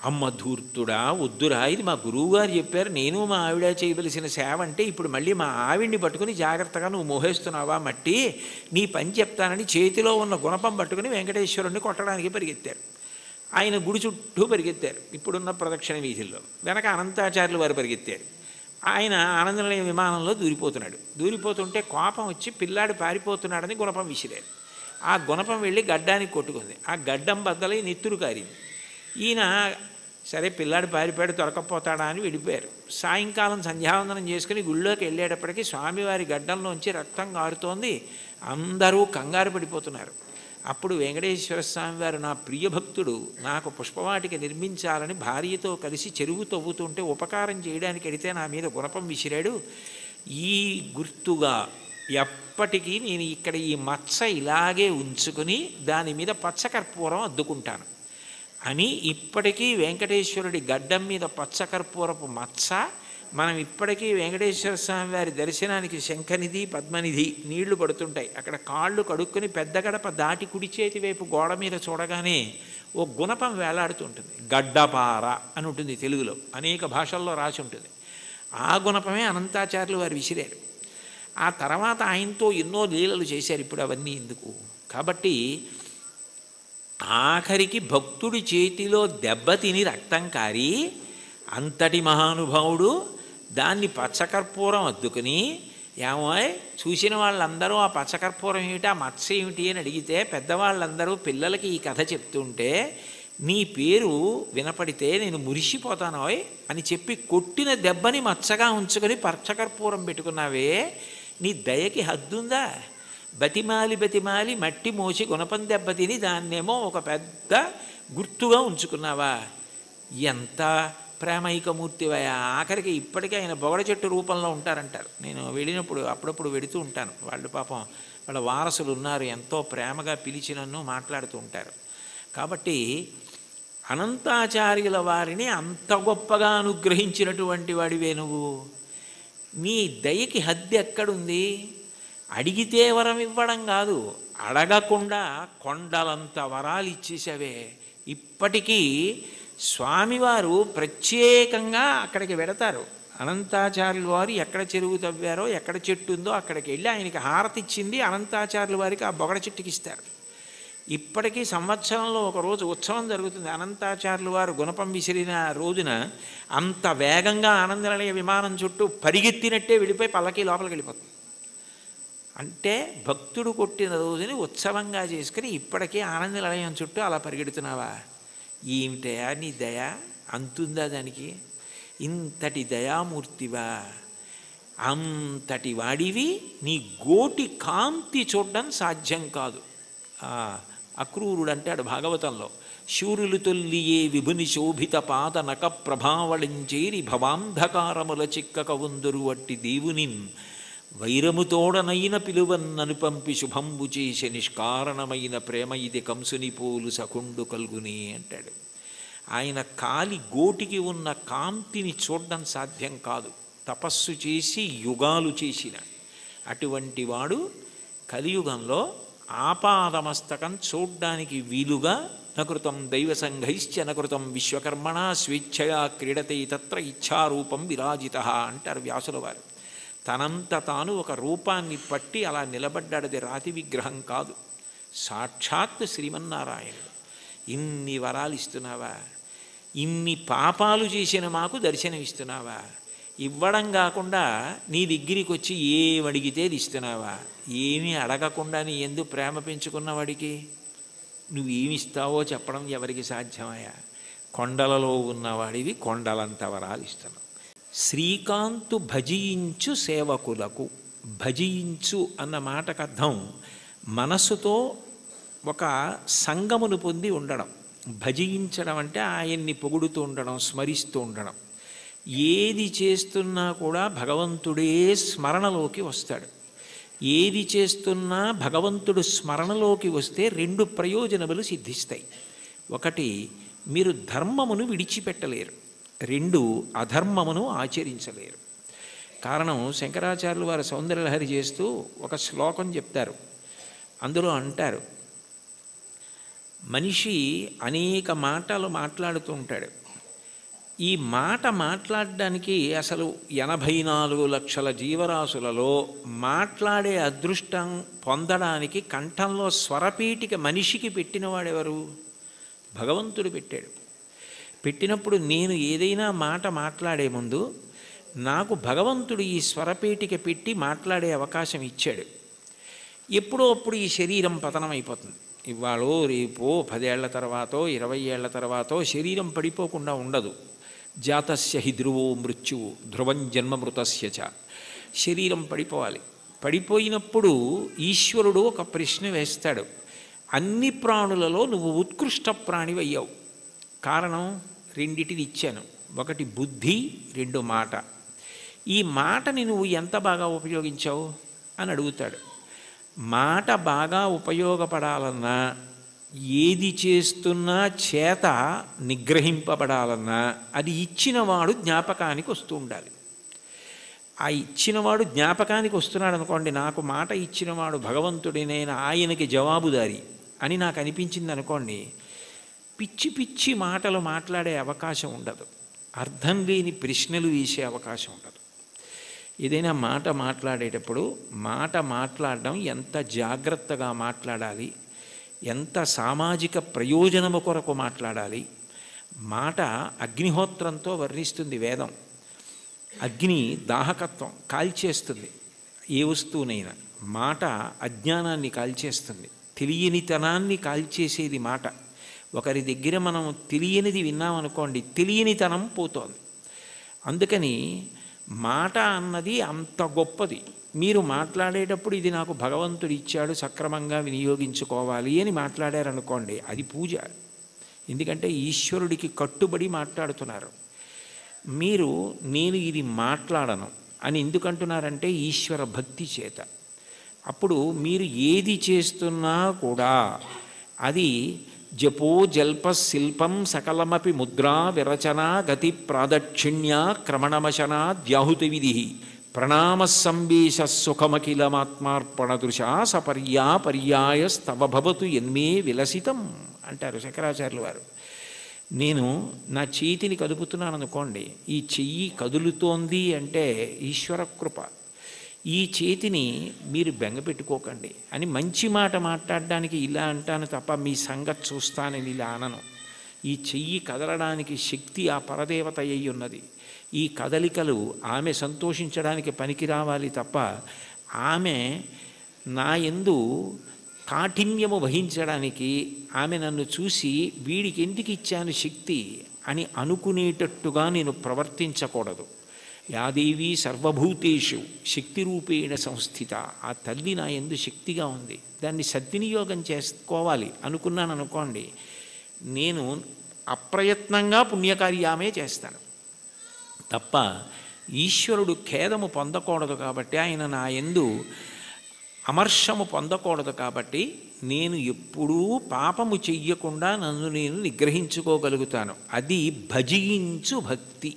అమ్మ ధూర్తుడా, వద్దురా, ఇది మా గురువుగారు చెప్పారు, నేను మా ఆవిడ చేయవలసిన సేవ అంటే ఇప్పుడు మళ్ళీ మా ఆవిడ్ని పట్టుకుని జాగ్రత్తగా నువ్వు మోహేస్తున్నావా మట్టి, నీ పని చెప్తానని చేతిలో ఉన్న గుణపం పట్టుకుని వెంకటేశ్వరుణ్ణి కొట్టడానికి పరిగెత్తారు. ఆయన గుడి చుట్టూ పరిగెత్తారు ఇప్పుడున్న ప్రదక్షిణ వీధుల్లో. వెనక అనంతాచార్యులు వారు పరిగెత్తారు. ఆయన ఆనందనిలయ విమానంలో దూరిపోతున్నాడు. దూరిపోతుంటే కోపం వచ్చి పిల్లాడు పారిపోతున్నాడని గుణపం విసిరారు. ఆ గుణపం వెళ్ళి గడ్డానికి కొట్టుకుంది. ఆ గడ్డం బద్దలై నెత్తురు కారింది. ఈయన సరే పిల్లాడు పారిపోయాడు దొరకపోతాడా అని వెళ్ళిపోయారు. సాయంకాలం సంధ్యావందనం చేసుకుని గుళ్ళోకి వెళ్ళేటప్పటికీ స్వామివారి గడ్డంలోంచి రక్తం కారుతోంది. అందరూ కంగారు పడిపోతున్నారు. అప్పుడు వెంకటేశ్వర స్వామి వారు, నా ప్రియభక్తుడు నాకు పుష్పవాటిక నిర్మించాలని భార్యతో కలిసి చెరువు తవ్వుతుంటే ఉపకారం చేయడానికి వెడితే నా మీద గుణపం విసిరాడు. ఈ గుర్తుగా ఎప్పటికీ నేను ఇక్కడ ఈ మచ్చ ఇలాగే ఉంచుకుని దాని మీద పచ్చకర్పూరం అద్దుకుంటాను అని ఇప్పటికీ వెంకటేశ్వరుడి గడ్డం మీద పచ్చకర్పూరపు మచ్చ. మనం ఇప్పటికీ వెంకటేశ్వర స్వామి వారి దర్శనానికి శంఖనిధి పద్మనిధి నీళ్లు పడుతుంటాయి. అక్కడ కాళ్ళు కడుక్కొని పెద్ద గడప దాటి కుడి చేతి వైపు గోడ మీద చూడగానే ఓ గుణపం వేలాడుతుంటుంది. గడ్డపార అని ఉంటుంది తెలుగులో, అనేక భాషల్లో రాసి ఉంటుంది. ఆ గుణపమే అనంతాచార్యులు వారు విసిరారు. ఆ తర్వాత ఆయనతో ఎన్నో లీలలు చేశారు. ఇప్పుడు అవన్నీ ఎందుకు? కాబట్టి ఆఖరికి భక్తుడి చేతిలో దెబ్బతిని రక్తం కారి అంతటి మహానుభావుడు దాన్ని పచ్చకర్పూరం అద్దుకుని, ఏమో చూసిన వాళ్ళందరూ ఆ పచ్చకర్పూరం ఏమిటి, ఆ మత్స్య ఏమిటి అని అడిగితే పెద్దవాళ్ళందరూ పిల్లలకి ఈ కథ చెప్తుంటే నీ పేరు వినపడితే నేను మురిసిపోతానోయ్ అని చెప్పి కొట్టిన దెబ్బని మచ్చగా ఉంచుకొని పచ్చకర్పూరం పెట్టుకున్నావే, నీ దయకి హద్దుందా? బతిమాలి బతిమాలి మట్టి మోసి గుణపం దెబ్బతిని దాన్నేమో ఒక పెద్ద గుర్తుగా ఉంచుకున్నావా? ఎంత ప్రేమైకమూర్తివయ. ఆఖరికి ఇప్పటికీ ఆయన బొగడ చెట్టు రూపంలో ఉంటారంటారు. నేను వెళ్ళినప్పుడు అప్పుడప్పుడు వెడుతూ ఉంటాను. వాళ్ళు పాపం వాళ్ళ వారసులు ఉన్నారు, ఎంతో ప్రేమగా పిలిచి నన్ను మాట్లాడుతూ ఉంటారు. కాబట్టి అనంతాచార్యుల వారిని అంత గొప్పగా అనుగ్రహించినటువంటి వాడివే నువ్వు. నీ దయకి హద్దు ఎక్కడుంది? అడిగితే వరం ఇవ్వడం కాదు, అడగకుండా కొండలంత వరాలు ఇచ్చేసావే. ఇప్పటికీ స్వామివారు ప్రత్యేకంగా అక్కడికి వెడతారు. అనంతాచార్యుల వారు ఎక్కడ చెరువు తవ్వారో, ఎక్కడ చెట్టు ఉందో అక్కడికి వెళ్ళి ఆయనకి హారతి ఇచ్చింది అనంతాచార్యుల వారికి ఆ బొగడ చెట్టుకి ఇస్తారు. ఇప్పటికీ సంవత్సరంలో ఒకరోజు ఉత్సవం జరుగుతుంది. అనంతాచార్యుల వారు గుణపం విసిరిన రోజున అంత వేగంగా ఆనందనిలయ విమానం చుట్టూ పరిగెత్తినట్టే వెళ్ళిపోయి పల్లకి లోపలికి వెళ్ళిపోతుంది. అంటే భక్తుడు కొట్టిన రోజుని ఉత్సవంగా చేసుకుని ఇప్పటికీ ఆనందనిలయం చుట్టూ అలా పరిగెడుతున్నావా? ఏమిటయా నీ దయ? అంతుందా దానికి? ఇంతటి దయామూర్తివా, అంతటి వాడివి, నీ గోటి కాంతి చూడడం సాధ్యం కాదు. అక్రూరుడు అంటాడు భాగవతంలో, శూరులు తొల్లియే విభుని శోభిత పాద నక ప్రభావళించేరి భవాంధకారముల చిక్కక ఉందురు అట్టి దేవునిన్ వైరముతోడనైన పిలువన్నను పంపి శుభంబు చేసే నిష్కారణమైన ప్రేమ ఇది కంసుని పోలు సకుండు కల్గుని అంటాడు. ఆయన కాలి గోటికి ఉన్న కాంతిని చూడడం సాధ్యం కాదు. తపస్సు చేసి యుగాలు చేసిన అటువంటి వాడు కలియుగంలో ఆపాదమస్తకం చూడ్డానికి వీలుగా నకృతం దైవసంఘైశ్చ నకృతం విశ్వకర్మణ స్వేచ్ఛయా క్రీడతే తత్ర ఇచ్ఛారూపం విరాజిత అంటారు వ్యాసుల వారు. తనంత తాను ఒక రూపాన్ని పట్టి అలా నిలబడ్డాడది రాతి విగ్రహం కాదు, సాక్షాత్ శ్రీమన్నారాయణుడు. ఇన్ని వరాలు ఇస్తున్నావా? ఇన్ని పాపాలు చేసిన మాకు దర్శనమిస్తున్నావా? ఇవ్వడం కాకుండా నీ దగ్గరికి వచ్చి ఏమడిగితే ఇస్తున్నావా? ఏమీ అడగకుండా నీ ఎందుకు ప్రేమ పెంచుకున్న వాడికి నువ్వేమిస్తావో చెప్పడం ఎవరికి సాధ్యమయ్యా? కొండలలో ఉన్నవాడివి కొండలంత వరాలు ఇస్తున్నావు. శ్రీకాంతు భజించు సేవకులకు. భజించు అన్న మాటకు అర్థం మనస్సుతో ఒక సంగమును పొంది ఉండడం. భజించడం అంటే ఆయన్ని పొగుడుతూ ఉండడం, స్మరిస్తూ ఉండడం. ఏది చేస్తున్నా కూడా భగవంతుడే స్మరణలోకి వస్తాడు. ఏది చేస్తున్నా భగవంతుడు స్మరణలోకి వస్తే 2 ప్రయోజనములు సిద్ధిస్తాయి. ఒకటి, మీరు ధర్మమును విడిచిపెట్టలేరు. 2, అధర్మమును ఆచరించలేరు. కారణం, శంకరాచార్యులు వారు సౌందర్యలహరి చేస్తూ ఒక శ్లోకం చెప్తారు. అందులో అంటారు, మనిషి అనేక మాటలు మాట్లాడుతూ ఉంటాడు. ఈ మాట మాట్లాడడానికి అసలు 84 లక్షల జీవరాశులలో మాట్లాడే అదృష్టం పొందడానికి కంఠంలో స్వరపీఠిక మనిషికి పెట్టినవాడెవరు? భగవంతుడు పెట్టాడు. పెట్టినప్పుడు నేను ఏదైనా మాట మాట్లాడే ముందు నాకు భగవంతుడు ఈ స్వరపేటిక పెట్టి మాట్లాడే అవకాశం ఇచ్చాడు. ఎప్పుడో అప్పుడు ఈ శరీరం పతనం అయిపోతుంది. ఇవాళో రేపో 10 ఏళ్ల తర్వాతో 20 ఏళ్ల తర్వాతో శరీరం పడిపోకుండా ఉండదు. జాతస్య హి ధ్రువో మృత్యువు ధ్రువం జన్మమృతస్య చ. శరీరం పడిపోవాలి. పడిపోయినప్పుడు ఈశ్వరుడు ఒక ప్రశ్న వేస్తాడు, అన్ని ప్రాణులలో నువ్వు ఉత్కృష్ట ప్రాణివయ్యావు. కారణం, 2 ఇచ్చాను. 1 బుద్ధి, 2 మాట. ఈ మాటని నువ్వు ఎంత బాగా ఉపయోగించావు అని అడుగుతాడు. మాట బాగా ఉపయోగపడాలన్నా, ఏది చేస్తున్నా చేత నిగ్రహింపబడాలన్నా అది ఇచ్చినవాడు జ్ఞాపకానికి వస్తూ ఉండాలి. ఆ ఇచ్చినవాడు జ్ఞాపకానికి వస్తున్నాడు అనుకోండి, నాకు మాట ఇచ్చినవాడు భగవంతుడి, నేను ఆయనకి జవాబుదారి అని నాకు అనిపించింది అనుకోండి, పిచ్చి పిచ్చి మాటలు మాట్లాడే అవకాశం ఉండదు. అర్థం లేని ప్రశ్నలు వేసే అవకాశం ఉండదు. ఏదైనా మాట మాట్లాడేటప్పుడు మాట మాట్లాడడం ఎంత జాగ్రత్తగా మాట్లాడాలి, ఎంత సామాజిక ప్రయోజనము కొరకు మాట్లాడాలి. మాట అగ్నిహోత్రంతో వర్ణిస్తుంది వేదం. అగ్ని దాహకత్వం కాల్చేస్తుంది ఏ వస్తువునైనా. మాట అజ్ఞానాన్ని కాల్చేస్తుంది, తెలియనితనాన్ని కాల్చేసేది మాట. ఒకరి దగ్గర మనం తెలియనిది విన్నామనుకోండి, తెలియనితనం పోతోంది. అందుకని మాట అన్నది అంత గొప్పది. మీరు మాట్లాడేటప్పుడు ఇది నాకు భగవంతుడు ఇచ్చాడు, సక్రమంగా వినియోగించుకోవాలి అని మాట్లాడారనుకోండి, అది పూజ. ఎందుకంటే ఈశ్వరుడికి కట్టుబడి మాట్లాడుతున్నారు. మీరు నేను ఇది మాట్లాడను అని ఎందుకంటున్నారంటే ఈశ్వర భక్తి చేత. అప్పుడు మీరు ఏది చేస్తున్నా కూడా అది జపో జల్ప శిల్పం సకలమపి ముద్రా విరచన గతి ప్రాదక్షిణ్య క్రమణమశన ద్యాహుతి విధి ప్రణామ సంవేశ సుఖమఖిలమాత్మార్పణదృశా పర్యాయ భవతు ఎన్మే విలసితం అంటారు శంకరాచార్యులు వారు. నేను నా చేతిని కదుపుతున్నాను అనుకోండి, ఈ చెయ్యి కదులుతోంది అంటే ఈశ్వర కృప. ఈ చేతిని మీరు బెంగపెట్టుకోకండి అని మంచి మాట మాట్లాడడానికి ఇలా అంటాను తప్ప మీ సంగతి చూస్తానని ఇలా అనను. ఈ చెయ్యి కదలడానికి శక్తి ఆ పరదేవత అయి ఉన్నది. ఈ కదలికలు ఆమె సంతోషించడానికి పనికి రావాలి తప్ప ఆమె నా యందు కాఠిన్యము వహించడానికి, ఆమె నన్ను చూసి వీడికి ఎందుకు ఇచ్చాను శక్తి అని అనుకునేటట్టుగా నేను ప్రవర్తించకూడదు. యాదేవి సర్వభూతేషు శక్తిరూపేణ సంస్థిత. ఆ తల్లి నా యందు శక్తిగా ఉంది, దాన్ని సద్వినియోగం చేసుకోవాలి అనుకున్నాను అనుకోండి, నేను అప్రయత్నంగా పుణ్యకార్యామే చేస్తాను తప్ప ఈశ్వరుడు ఖేదము పొందకూడదు. కాబట్టి ఆయన నా యందు అమర్షము పొందకూడదు. కాబట్టి నేను ఎప్పుడూ పాపము చెయ్యకుండా నన్ను నేను నిగ్రహించుకోగలుగుతాను. అది భజించు భక్తి.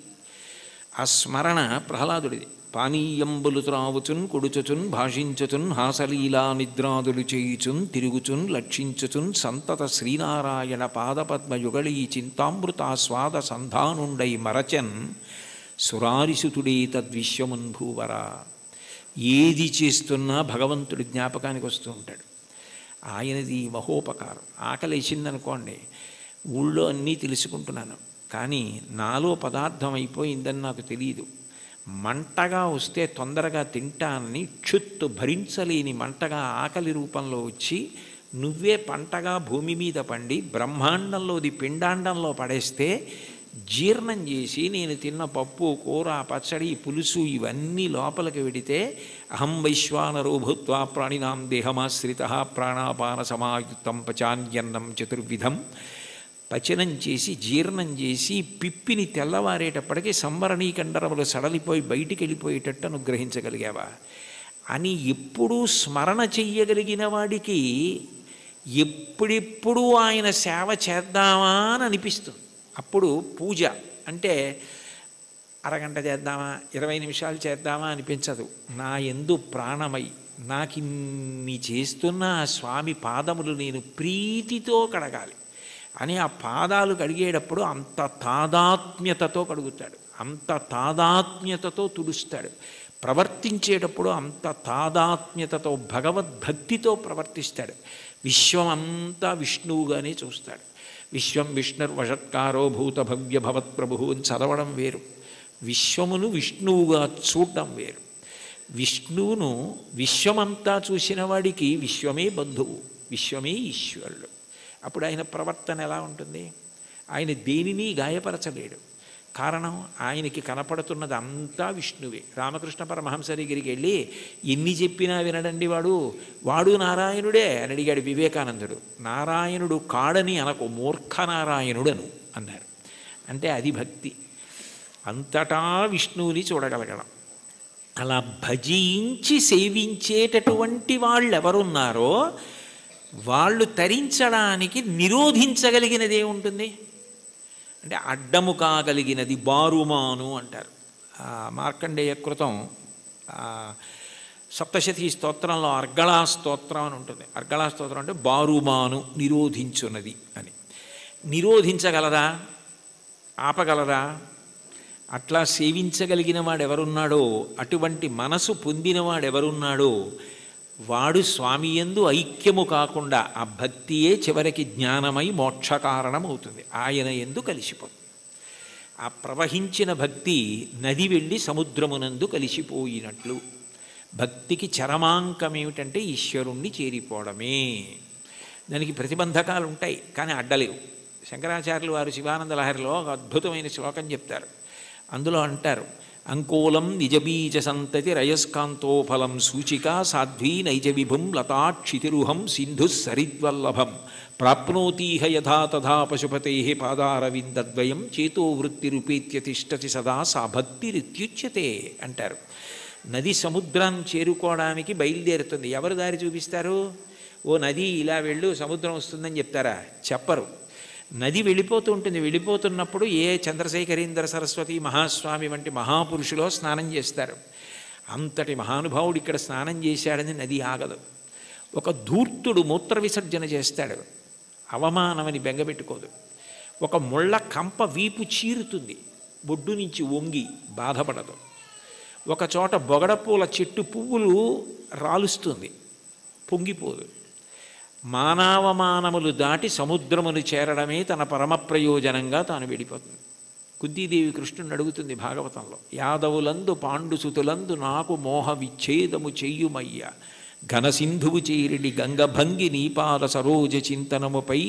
ఆ స్మరణ ప్రహ్లాదుడిది. పానీయంబులు త్రావుచున్ కొడుచుచున్ భాషించుచున్ హాసలీలా నిద్రాదులు చేయుచున్ తిరుగుచున్ లక్షించుచున్ సంతత శ్రీనారాయణ పాదపద్మయుగళీ చింతామృతాస్వాద సంధానుండై మరచన్ సురారిసుతుడే తద్విశ్వమున్ భూవరా. ఏది చేస్తున్నా భగవంతుడి జ్ఞాపకానికి వస్తూ ఉంటాడు. ఆయనది మహోపకారం. ఆకలేసిందనుకోండి, ఊళ్ళో అన్నీ తెలుసుకుంటున్నాను కానీ నాలో పదార్థం అయిపోయిందని నాకు తెలియదు. మంటగా వస్తే తొందరగా తింటానని క్షుత్తు భరించలేని మంటగా ఆకలి రూపంలో వచ్చి నువ్వే పంటగా భూమి మీద పండి బ్రహ్మాండంలోది పిండాండంలో పడేస్తే జీర్ణం చేసి నేను తిన్న పప్పు కూర పచ్చడి పులుసు ఇవన్నీ లోపలికి వెడితే అహం వైశ్వానరో భూత్వా ప్రాణినాం దేహమాశ్రిత ప్రాణాపాన సమాయుక్తం పచాన్యన్నం చతుర్విధం పచనం చేసి జీర్ణం చేసి పిప్పిని తెల్లవారేటప్పటికీ సంవరణీకండరములు సడలిపోయి బయటికి వెళ్ళిపోయేటట్టు అనుగ్రహించగలిగావా అని ఎప్పుడూ స్మరణ చెయ్యగలిగిన వాడికి ఎప్పుడెప్పుడు ఆయన సేవ చేద్దామా అని అనిపిస్తుంది. అప్పుడు పూజ అంటే అరగంట చేద్దామా 20 నిమిషాలు చేద్దామా అనిపించదు. నా యందు ప్రాణమై నాకిన్ని చేస్తున్న ఆ స్వామి పాదములు నేను ప్రీతితో కడగాలి అని ఆ పాదాలు కడిగేటప్పుడు అంత తాదాత్మ్యతతో కడుగుతాడు, అంత తాదాత్మ్యతతో తుడుస్తాడు. ప్రవర్తించేటప్పుడు అంత తాదాత్మ్యతతో భగవద్భక్తితో ప్రవర్తిస్తాడు. విశ్వమంతా విష్ణువుగానే చూస్తాడు. విశ్వం విష్ణుర్వషత్కారో భూత భవ్య భవత్ప్రభు అని చదవడం వేరు, విశ్వమును విష్ణువుగా చూడడం వేరు. విష్ణువును విశ్వమంతా చూసిన వాడికి విశ్వమే బంధువు, విశ్వమే ఈశ్వరుడు. అప్పుడు ఆయన ప్రవర్తన ఎలా ఉంటుంది? ఆయన దేనిని గాయపరచలేడు. కారణం ఆయనకి కనపడుతున్నది అంతా విష్ణువే. రామకృష్ణ పరమహంస దగ్గరికి వెళ్ళి ఎన్ని చెప్పినా వినడండి వాడు నారాయణుడే అని అడిగాడు వివేకానందుడు. నారాయణుడు కాడని అనకు, మూర్ఖ నారాయణుడను అన్నారు. అంటే అది భక్తి, అంతటా విష్ణువుని చూడగలగడం. అలా భజించి సేవించేటటువంటి వాళ్ళు ఎవరున్నారో వాళ్ళు తరించడానికి నిరోధించగలిగినది ఏముంటుంది అంటే అడ్డము కాగలిగినది బారుమాను అంటారు. మార్కండేయ కృతం సప్తశతి స్తోత్రంలో అర్గళా స్తోత్రం అని ఉంటుంది. అర్గళా స్తోత్రం అంటే బారుమాను నిరోధించున్నది అని. నిరోధించగలరా? ఆపగలరా? అట్లా సేవించగలిగిన వాడెవరున్నాడో, అటువంటి మనసు పొందినవాడెవరున్నాడో వాడు స్వామి యందు ఐక్యము కాకుండా ఆ భక్తియే చివరికి జ్ఞానమై మోక్ష కారణమవుతుంది, ఆయన యందు కలిసిపోతుంది. ఆ ప్రవహించిన భక్తి నది వెళ్ళి సముద్రమునందు కలిసిపోయినట్లు. భక్తికి చరమాంకం ఏమిటంటే ఈశ్వరుణ్ణి చేరిపోవడమే. దానికి ప్రతిబంధకాలు ఉంటాయి కానీ అడ్డలేవు. శంకరాచార్యులు వారు శివానంద లహరిలో ఒక అద్భుతమైన శ్లోకం చెప్తారు. అందులో అంటారు, అంకోలం నిజబీజ సంతతి రయస్కాంతోఫలం సూచికా సాధ్వీ నైజ విభుం లతాక్షితిరుహం సింధు సరిద్వల్లభం ప్రాప్నోతీహ యథా తథా పశుపతే పాదారవిందద్వయం చేతో వృత్తిరుపేత్య తిష్టతి సదా సా భక్తిరిత్యుచ్యతే అంటారు. నది సముద్రాన్ని చేరుకోవడానికి బయలుదేరుతుంది. ఎవరు దారి చూపిస్తారు? ఓ నది ఇలా వెళ్ళు సముద్రం వస్తుందని చెప్తారా? చెప్పరు. నది వెళ్ళిపోతూ ఉంటుంది. వెళ్ళిపోతున్నప్పుడు ఏ చంద్రశేఖరేంద్ర సరస్వతి మహాస్వామి వంటి మహాపురుషులో స్నానం చేస్తారు. అంతటి మహానుభావుడు ఇక్కడ స్నానం చేశాడని నది ఆగదు. ఒక ధూర్తుడు మూత్ర విసర్జన చేస్తాడు, అవమానమని బెంగపెట్టుకోదు. ఒక ముళ్ళ కంప వీపు చీరుతుంది, బొడ్డు నుంచి వంగి బాధపడదు. ఒక చోట బొగడపూల చెట్టు పువ్వులు రాలుస్తుంది, పొంగిపోదు. మానవమానములు దాటి సముద్రమును చేరడమే తన పరమ ప్రయోజనంగా తాను వెళ్ళిపోతుంది. కుంతీదేవి కృష్ణుని అడుగుతుంది భాగవతంలో, యాదవులందు పాండుసుతులందు నాకు మోహ విచ్ఛేదము చెయ్యుమయ్య, ఘనసింధువు చేరిడి గంగభంగి నీపాద సరోజ చింతనముపై